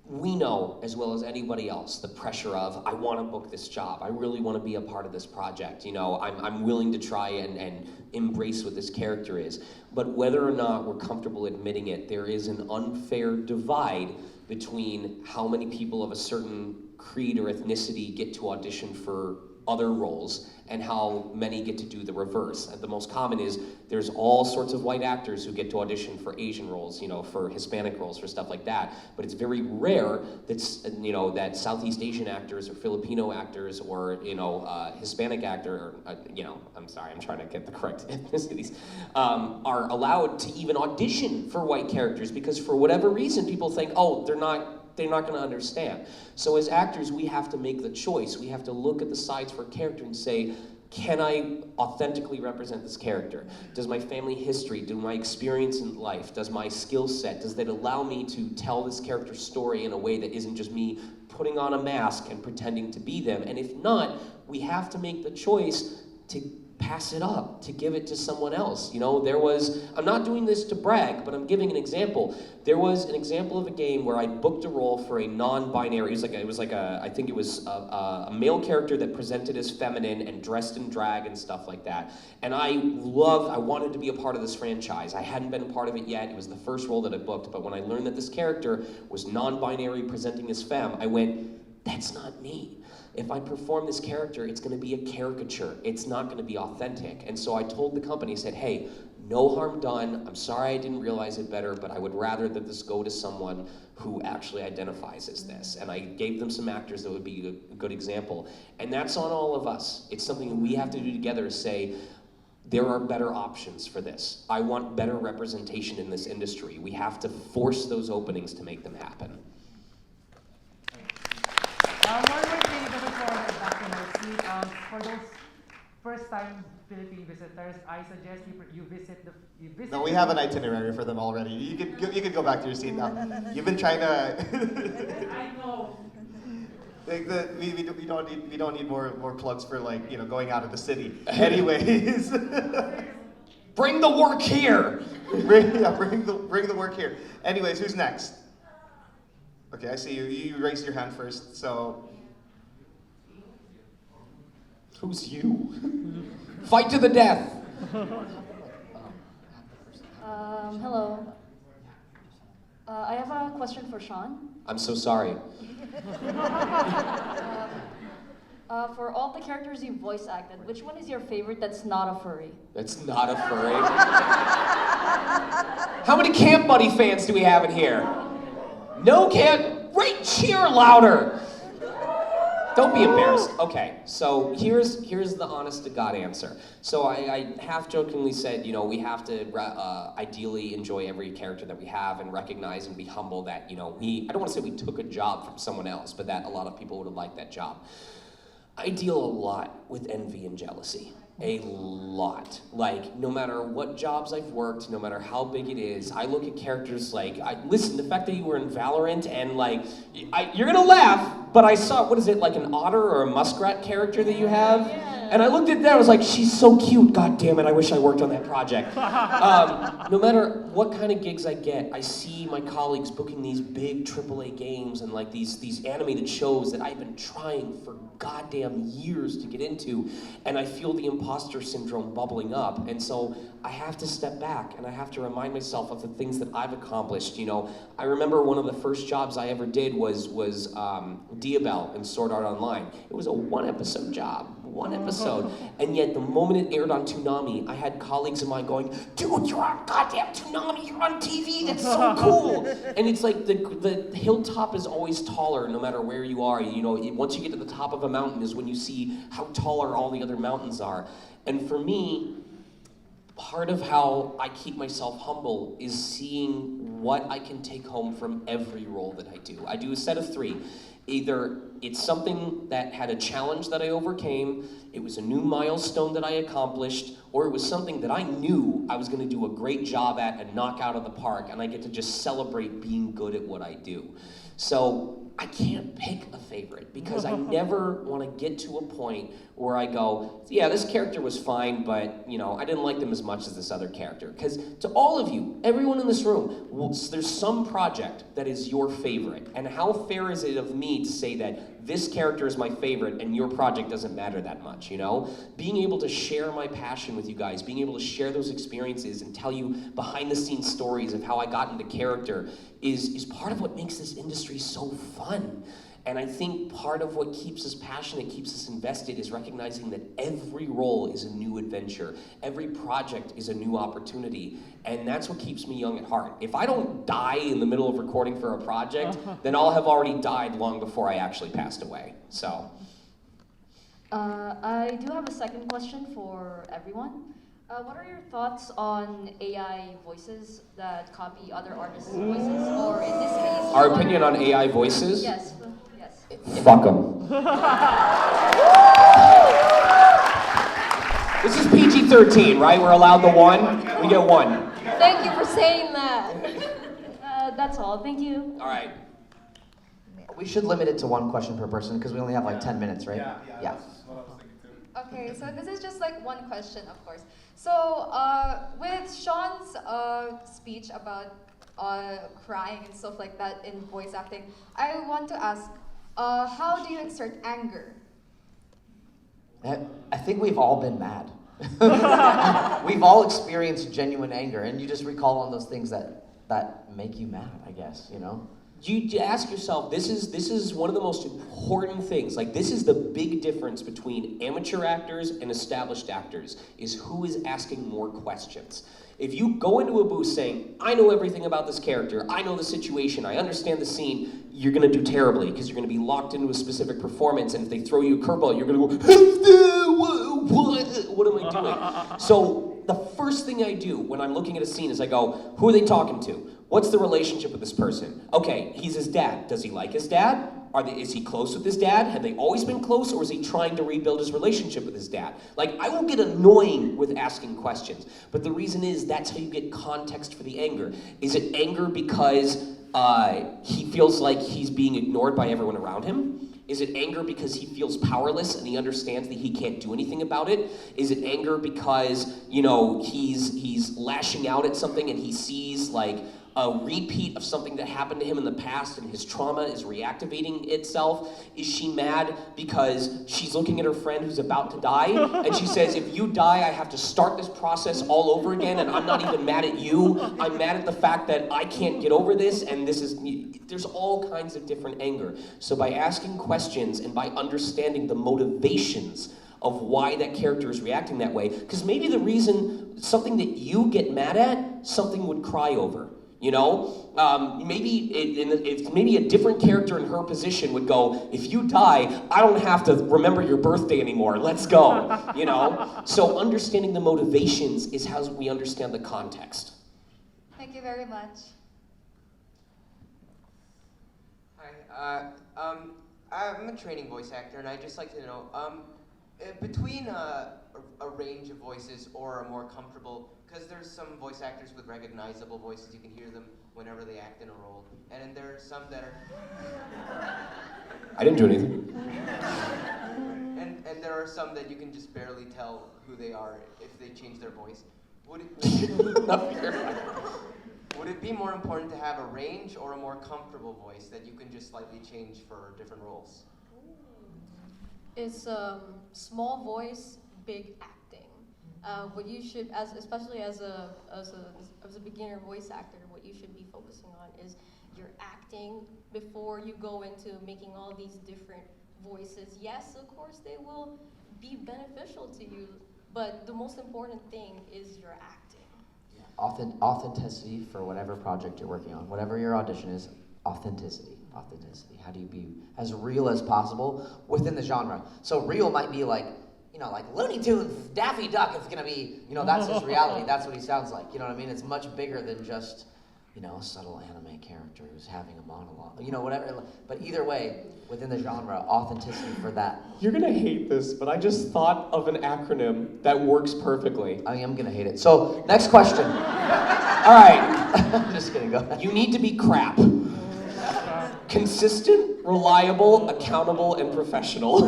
we know, as well as anybody else, the pressure of, I want to book this job. I really want to be a part of this project. I'm willing to try and embrace what this character is. But whether or not we're comfortable admitting it, there is an unfair divide between how many people of a certain creed or ethnicity get to audition for other roles and how many get to do the reverse. And the most common is there's all sorts of white actors who get to audition for Asian roles, for Hispanic roles, for stuff like that. But it's very rare that that Southeast Asian actors or Filipino actors or Hispanic actor, or I'm sorry, I'm trying to get the correct ethnicities, are allowed to even audition for white characters, because for whatever reason people think, oh, they're not going to understand. So as actors, we have to make the choice. We have to look at the sides for a character and say, can I authentically represent this character? Does my family history, do my experience in life, does my skill set, does that allow me to tell this character's story in a way that isn't just me putting on a mask and pretending to be them? And if not, we have to make the choice to pass it up, to give it to someone else. I'm not doing this to brag, but I'm giving an example. There was an example of a game where I booked a role for a non-binary, I think it was a male character that presented as feminine and dressed in drag and stuff like that. And I wanted to be a part of this franchise. I hadn't been a part of it yet. It was the first role that I booked, but when I learned that this character was non-binary presenting as femme, I went, that's not me. If I perform this character, it's going to be a caricature. It's not going to be authentic. And so I told the company, I said, hey, no harm done. I'm sorry I didn't realize it better, but I would rather that this go to someone who actually identifies as this. And I gave them some actors that would be a good example. And that's on all of us. It's something that we have to do together, say, there are better options for this. I want better representation in this industry. We have to force those openings to make them happen. One more thing before back in our seat. For those first-time Philippine visitors, I suggest you visit. No, we have an itinerary for them already. You could go back to your seat now. You've been trying to. I know. We don't need more plugs for going out of the city. Anyways. Bring the work here. bring the work here. Anyways, who's next? Okay, I see you. You raised your hand first, so. Who's you? Fight to the death. Hello. I have a question for Sean. I'm so sorry. For all the characters you voice acted, which one is your favorite that's not a furry? That's not a furry. How many Camp Buddy fans do we have in here? No Camp. Right, cheer louder. Don't be embarrassed. Okay, so here's the honest to God answer. So I half jokingly said, we have to ideally enjoy every character that we have and recognize and be humble that, I don't want to say we took a job from someone else, but that a lot of people would have liked that job. I deal a lot with envy and jealousy. A lot. No matter what jobs I've worked, no matter how big it is, I look at characters listen, the fact that you were in Valorant and you're gonna laugh, but I saw, what is it, an otter or a muskrat character that you have? Yeah. And I looked at that, I was like, she's so cute. God damn it, I wish I worked on that project. No matter what kind of gigs I get, I see my colleagues booking these big AAA games and like these animated shows that I've been trying for goddamn years to get into, and I feel the imposter syndrome bubbling up. And so I have to step back and I have to remind myself of the things that I've accomplished. You know, I remember one of the first jobs I ever did was Diabell in Sword Art Online. It was a one-episode job. One episode, and yet the moment it aired on Toonami, I had colleagues of mine going, dude, you're on goddamn Toonami, you're on TV, that's so cool. And it's like the hilltop is always taller no matter where you are. You know, once you get to the top of a mountain is when you see how taller all the other mountains are. And for me, part of how I keep myself humble is seeing what I can take home from every role that I do. I do a set of 3. Either it's something that had a challenge that I overcame, it was a new milestone that I accomplished, or it was something that I knew I was gonna do a great job at and knock out of the park, and I get to just celebrate being good at what I do. So I can't pick a favorite because I never wanna get to a point where I go, yeah, this character was fine, but you know, I didn't like them as much as this other character. Because to all of you, everyone in this room, there's some project that is your favorite. And how fair is it of me to say that this character is my favorite and your project doesn't matter that much, you know? Being able to share my passion with you guys, being able to share those experiences and tell you behind the scenes stories of how I got into character is part of what makes this industry so fun. And I think part of what keeps us passionate, keeps us invested, is recognizing that every role is a new adventure. Every project is a new opportunity. And that's what keeps me young at heart. If I don't die in the middle of recording for a project, then I'll have already died long before I actually passed away. So. I do have a second question for everyone. What are your thoughts on AI voices that copy other artists' voices? Or in this case... Our opinion on AI voices? Yes. Fuck them. This is PG-13, right? We're allowed the 1. We get 1. Thank you for saying that. That's all. Thank you. All right. We should limit it to 1 question per person because we only have like 10 minutes, right? Yeah. Yeah. That's what I was thinking too. Okay, so this is just like 1 question, of course. So with Sean's speech about crying and stuff like that in voice acting, I want to ask, how do you exert anger? I think we've all been mad. We've all experienced genuine anger, and you just recall on those things that make you mad, I guess, you know? You ask yourself, this is one of the most important things. Like, this is the big difference between amateur actors and established actors, is who is asking more questions. If you go into a booth saying, I know everything about this character, I know the situation, I understand the scene, you're gonna do terribly, because you're gonna be locked into a specific performance, and if they throw you a curveball, you're gonna go, what am I doing? So, the first thing I do when I'm looking at a scene is I go, who are they talking to? What's the relationship with this person? Okay, he's his dad. Does he like his dad? Is he close with his dad? Have they always been close, or is he trying to rebuild his relationship with his dad? Like, I will get annoying with asking questions, but the reason is that's how you get context for the anger. Is it anger because he feels like he's being ignored by everyone around him? Is it anger because he feels powerless and he understands that he can't do anything about it? Is it anger because, you know, he's lashing out at something and he sees like a repeat of something that happened to him in the past and his trauma is reactivating itself? Is she mad because she's looking at her friend who's about to die and she says, if you die, I have to start this process all over again, and I'm not even mad at you. I'm mad at the fact that I can't get over this, and there's all kinds of different anger. So by asking questions and by understanding the motivations of why that character is reacting that way, because maybe the reason something that you get mad at, something would cry over. You know, maybe a different character in her position would go, if you die, I don't have to remember your birthday anymore. Let's go. You know, so understanding the motivations is how we understand the context. Thank you very much. Hi, I'm a training voice actor, and I'd just like to know, between a range of voices or a more comfortable, because there's some voice actors with recognizable voices, you can hear them whenever they act in a role, and then there are some that are... I didn't do anything. and there are some that you can just barely tell who they are if they change their voice. Would it be more important to have a range or a more comfortable voice that you can just slightly change for different roles? It's small voice, big acting. What you should, especially as a beginner voice actor, what you should be focusing on is your acting before you go into making all these different voices. Yes, of course, they will be beneficial to you, but the most important thing is your acting. Authenticity for whatever project you're working on, whatever your audition is, authenticity. How do you be as real as possible within the genre? So real might be like, like Looney Tunes, Daffy Duck. It's gonna be, that's his reality. That's what he sounds like. You know what I mean? It's much bigger than just, a subtle anime character who's having a monologue. Whatever. But either way, within the genre, authenticity for that. You're gonna hate this, but I just thought of an acronym that works perfectly. I am gonna hate it. So, next question. All right. I'm just kidding, go ahead. You need to be crap. Consistent, reliable, accountable, and professional.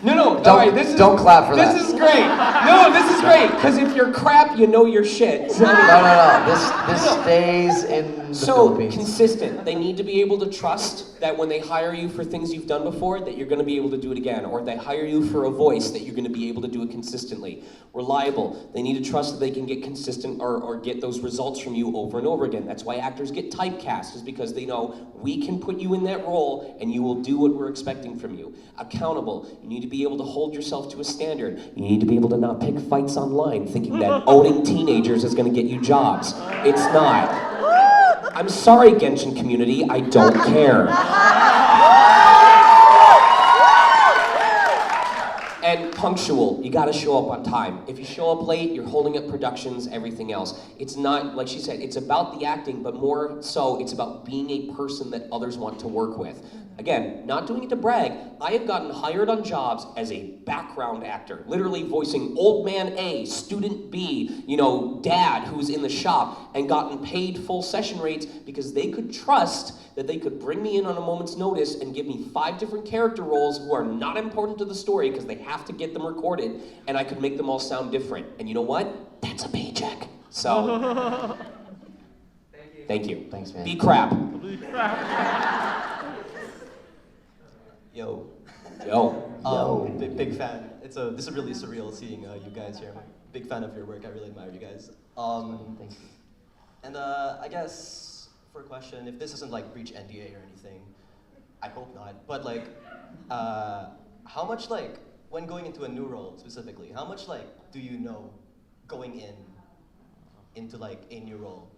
No, all right, don't clap for that. This is great. No, this is great, because if you're crap, you know your shit. So, No. This stays in the Philippines. Consistent. They need to be able to trust that when they hire you for things you've done before, that you're going to be able to do it again. Or they hire you for a voice, that you're going to be able to do it consistently. Reliable. They need to trust that they can get consistent or get those results from you over and over again. That's why actors get typecast, is because they know we can put you in that role and you will do what we're expecting from you. Accountable. You need to be able to hold yourself to a standard. You need to be able to not pick fights online thinking that owning teenagers is going to get you jobs. It's not. I'm sorry, Genshin community, I don't care. And punctual, you gotta show up on time. If you show up late, you're holding up productions, everything else. It's not, like she said, it's about the acting, but more so, it's about being a person that others want to work with. Again, not doing it to brag, I have gotten hired on jobs as a background actor, literally voicing old man A, student B, dad who's in the shop, and gotten paid full session rates because they could trust that they could bring me in on a moment's notice and give me 5 different character roles who are not important to the story because they have to get them recorded, and I could make them all sound different. And you know what? That's a paycheck. So, thank you. Thanks, man. Be crap. Yo. Big fan. This is really surreal seeing you guys here. I'm a big fan of your work. I really admire you guys. Thank you. And I guess for a question, if this doesn't breach NDA or anything, I hope not. But how much when going into a new role specifically, how much do you know going into a new role?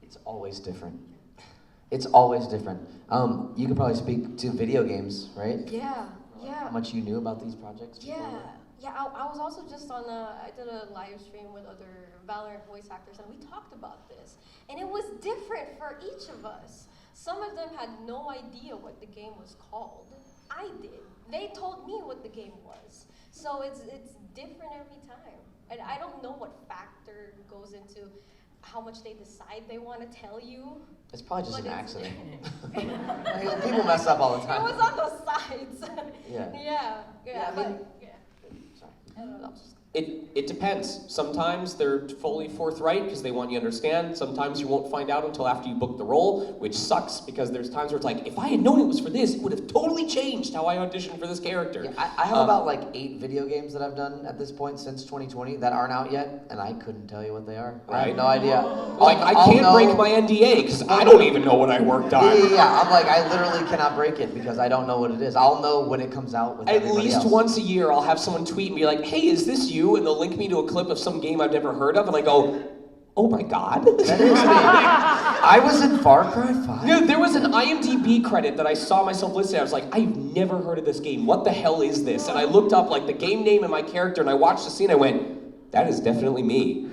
It's always different. It's always different. You could probably speak to video games, right? Yeah. How much you knew about these projects before? Yeah, I was also just I did a live stream with other Valorant voice actors, and we talked about this. And it was different for each of us. Some of them had no idea what the game was called. I did. They told me what the game was. So it's different every time. And I don't know what factor goes into how much they decide they want to tell you. It's probably just an accident. People mess up all the time. It was on the sides. Yeah. Sorry. I don't know. It depends. Sometimes they're fully forthright because they want you to understand. Sometimes you won't find out until after you book the role, which sucks because there's times where it's if I had known it was for this, it would have totally changed how I auditioned for this character. Yeah, I have about 8 video games that I've done at this point since 2020 that aren't out yet, and I couldn't tell you what they are. Right. I have no idea. I can't break my NDA because I don't even know what I worked on. Yeah. I'm I literally cannot break it because I don't know what it is. I'll know when it comes out with everybody least else. Once a year, I'll have someone tweet and be like, "Hey, is this you?" And they'll link me to a clip of some game I've never heard of, and I go, "Oh my god." That is me. I was in Far Cry 5. No, there was an IMDb credit that I saw myself listed. I was like, I've never heard of this game. What the hell is this? And I looked up the game name and my character, and I watched the scene. I went, that is definitely me.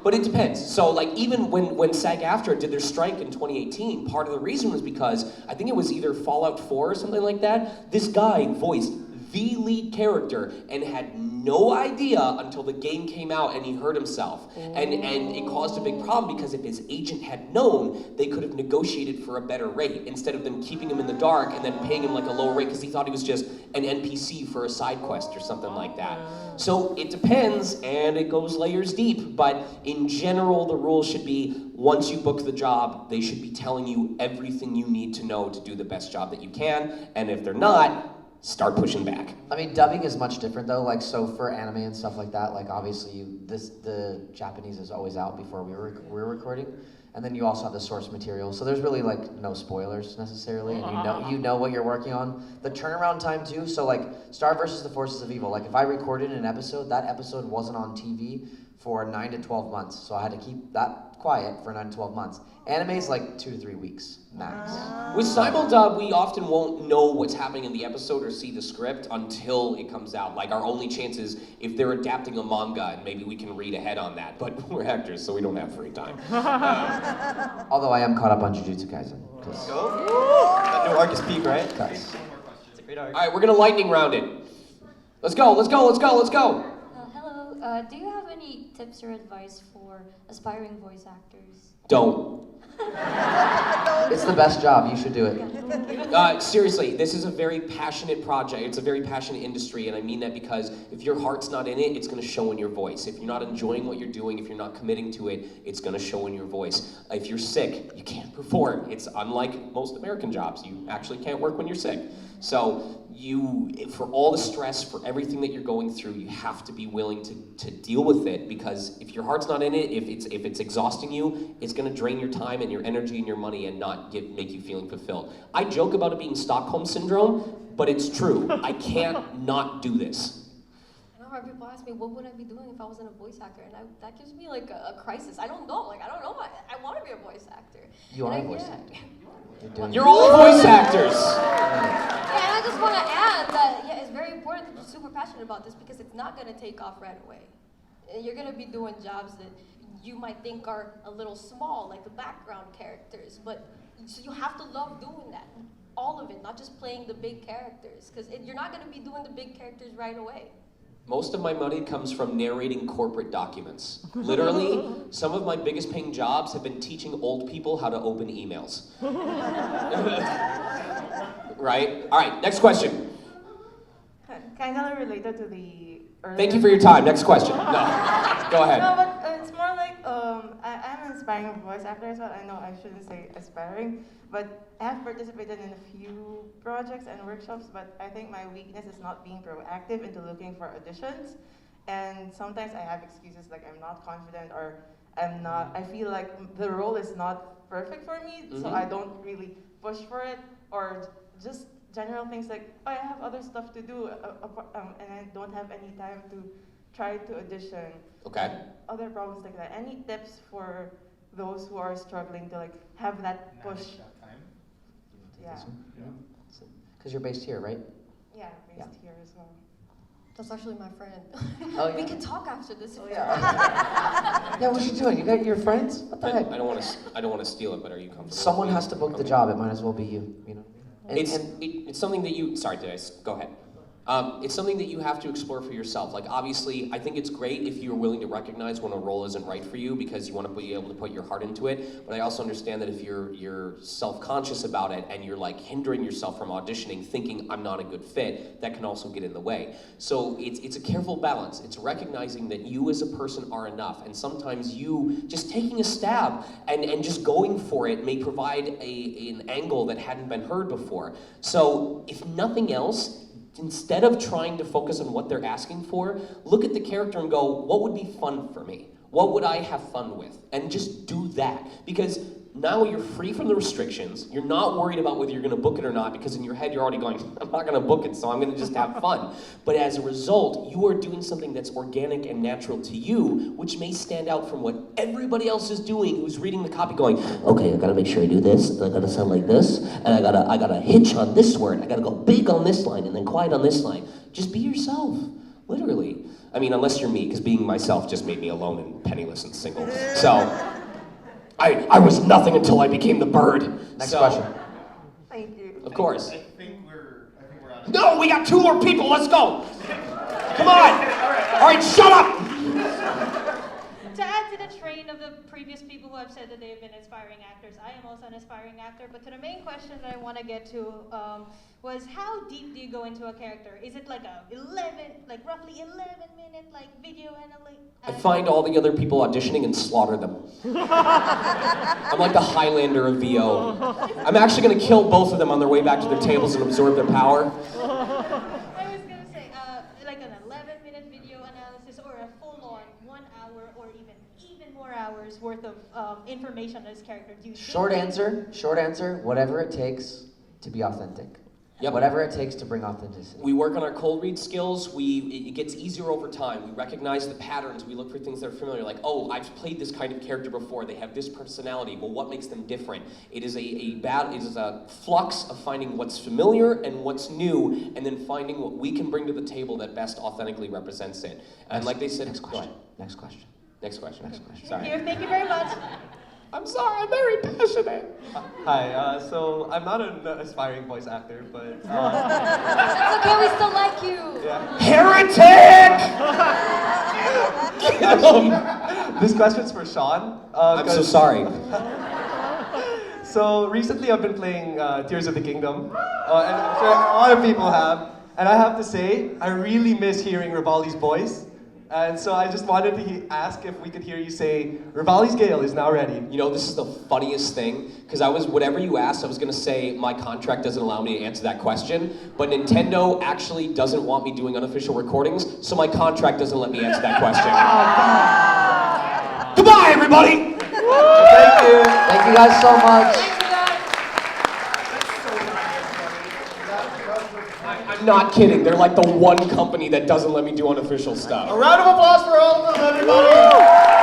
But it depends. So even when SAG-AFTRA did their strike in 2018, part of the reason was because I think it was either Fallout 4 or something like that. This guy voiced the lead character and had no idea until the game came out and he hurt himself. And it caused a big problem because if his agent had known, they could have negotiated for a better rate instead of them keeping him in the dark and then paying him like a lower rate because he thought he was just an NPC for a side quest or something like that. So it depends and it goes layers deep, but in general the rule should be once you book the job, they should be telling you everything you need to know to do the best job that you can, and if they're not, start pushing back. I mean, dubbing is much different though. Like, so for anime and stuff like that, like obviously the Japanese is always out before we were recording, and then you also have the source material. So there's really like no spoilers necessarily, and you know what you're working on. The turnaround time too. So like Star versus the Forces of Evil. Like if I recorded an episode, that episode wasn't on TV for 9 to 12 months. So I had to keep that quiet for 9 to 12 months. Anime is like 2 to 3 weeks max. With Simuldub, we often won't know what's happening in the episode or see the script until it comes out. Like, our only chance is if they're adapting a manga, and maybe we can read ahead on that. But we're actors, so we don't have free time. Although I am caught up on Jujutsu Kaisen. Let's go. That new arc is peak, right? Yes. It's a great arc. All right, we're gonna lightning round it. Let's go, let's go, let's go, let's go. Hello, do you have any tips or advice for aspiring voice actors? Don't. It's the best job, you should do it. Seriously, this is a very passionate project. It's a very passionate industry, and I mean that because if your heart's not in it, it's going to show in your voice. If you're not enjoying what you're doing, if you're not committing to it, it's going to show in your voice. If you're sick, you can't perform. It's unlike most American jobs. You actually can't work when you're sick. So for all the stress, for everything that you're going through, you have to be willing to deal with it, because if your heart's not in it, if it's exhausting you, it's going to drain your time and your energy and your money and not make you feeling fulfilled. I joke about it being Stockholm Syndrome, but it's true. I can't not do this. I know people ask me, what would I be doing if I wasn't a voice actor? And that gives me like a crisis. I don't know. I want to be a voice actor. You are a voice actor. You're all voice actors. Yeah, and I just want to add that it's very important that you're super passionate about this, because it's not going to take off right away. You're going to be doing jobs that you might think are a little small, like the background characters, but so you have to love doing that, all of it, not just playing the big characters, because you're not going to be doing the big characters right away. Most of my money comes from narrating corporate documents. Literally, some of my biggest paying jobs have been teaching old people how to open emails. Right? All right, next question. Kind of related to the earlier... Thank you for your time. Next question. No, go ahead. No, but it's more like, I'm an aspiring voice actor as well. I know I shouldn't say aspiring, but I have participated in a few projects and workshops, but I think my weakness is not being proactive into looking for auditions. And sometimes I have excuses like I'm not confident, or I feel like the role is not perfect for me, so I don't really push for it, or just general things like, oh, I have other stuff to do, and I don't have any time to try to audition. Okay. Other problems like that. Any tips for those who are struggling to like have that push? Yeah. Because you're based here, right? Yeah, based here as well. That's actually my friend. Oh, yeah. We can talk after this. Oh, yeah. Yeah, what you doing? You got your friends? What the heck? I don't want to steal it, but are you comfortable? Someone has to book the job. It might as well be you. You know. It's something that you. Sorry, go ahead. It's something that you have to explore for yourself. Like, obviously, I think it's great if you're willing to recognize when a role isn't right for you, because you want to be able to put your heart into it. But I also understand that if you're self-conscious about it and you're like hindering yourself from auditioning, thinking I'm not a good fit, that can also get in the way. So it's a careful balance. It's recognizing that you as a person are enough, and sometimes you just taking a stab and just going for it may provide an angle that hadn't been heard before. So if nothing else, instead of trying to focus on what they're asking for, look at the character and go, what would be fun for me? What would I have fun with? And just do that. Because now you're free from the restrictions. You're not worried about whether you're going to book it or not, because in your head you're already going, I'm not going to book it, so I'm going to just have fun. But as a result, you are doing something that's organic and natural to you, which may stand out from what everybody else is doing who's reading the copy going, okay, I got to make sure I do this, and I got to sound like this, and I got to hitch on this word, I got to go big on this line and then quiet on this line. Just be yourself, literally. I mean, unless you're me, because being myself just made me alone and penniless and single. So I was nothing until I became the bird. Next question. Thank you. Of course. I think we're out No, we got 2 more people. Let's go. Come on. All right, shut up. To add to the train of the previous people who have said that they've been aspiring actors, I am also an aspiring actor, but to the main question that I want to get to was how deep do you go into a character? Is it like a roughly 11-minute video I find all the other people auditioning and slaughter them. I'm like the Highlander of VO. I'm actually going to kill both of them on their way back to their tables and absorb their power. I was going to say, like an 11-minute video analysis or a full-on 1 hour or even more hours worth of information on this character. Do you Short answer, whatever it takes to be authentic. Yep. Whatever it takes to bring authenticity. We work on our cold read skills. It gets easier over time. We recognize the patterns. We look for things that are familiar, like, oh, I've played this kind of character before. They have this personality. Well, what makes them different? It is a flux of finding what's familiar and what's new, and then finding what we can bring to the table that best authentically represents it. And like they said, Next question. Sorry. Thank you very much. I'm sorry, I'm very passionate. Hi, so I'm not an aspiring voice actor, but... That's okay, we still like you. Yeah. Heretic! Get him! This question's for Sean. I'm so sorry. So recently I've been playing Tears of the Kingdom, and I'm sure a lot of people have. And I have to say, I really miss hearing Rivali's voice. And so I just wanted to ask if we could hear you say, Rivali's Gale is now ready. You know, this is the funniest thing, because whatever you asked, I was gonna say my contract doesn't allow me to answer that question, but Nintendo actually doesn't want me doing unofficial recordings, so my contract doesn't let me answer that question. Goodbye, everybody! Thank you. Thank you guys so much. I'm not kidding, they're like the one company that doesn't let me do unofficial stuff. A round of applause for all of them, everybody!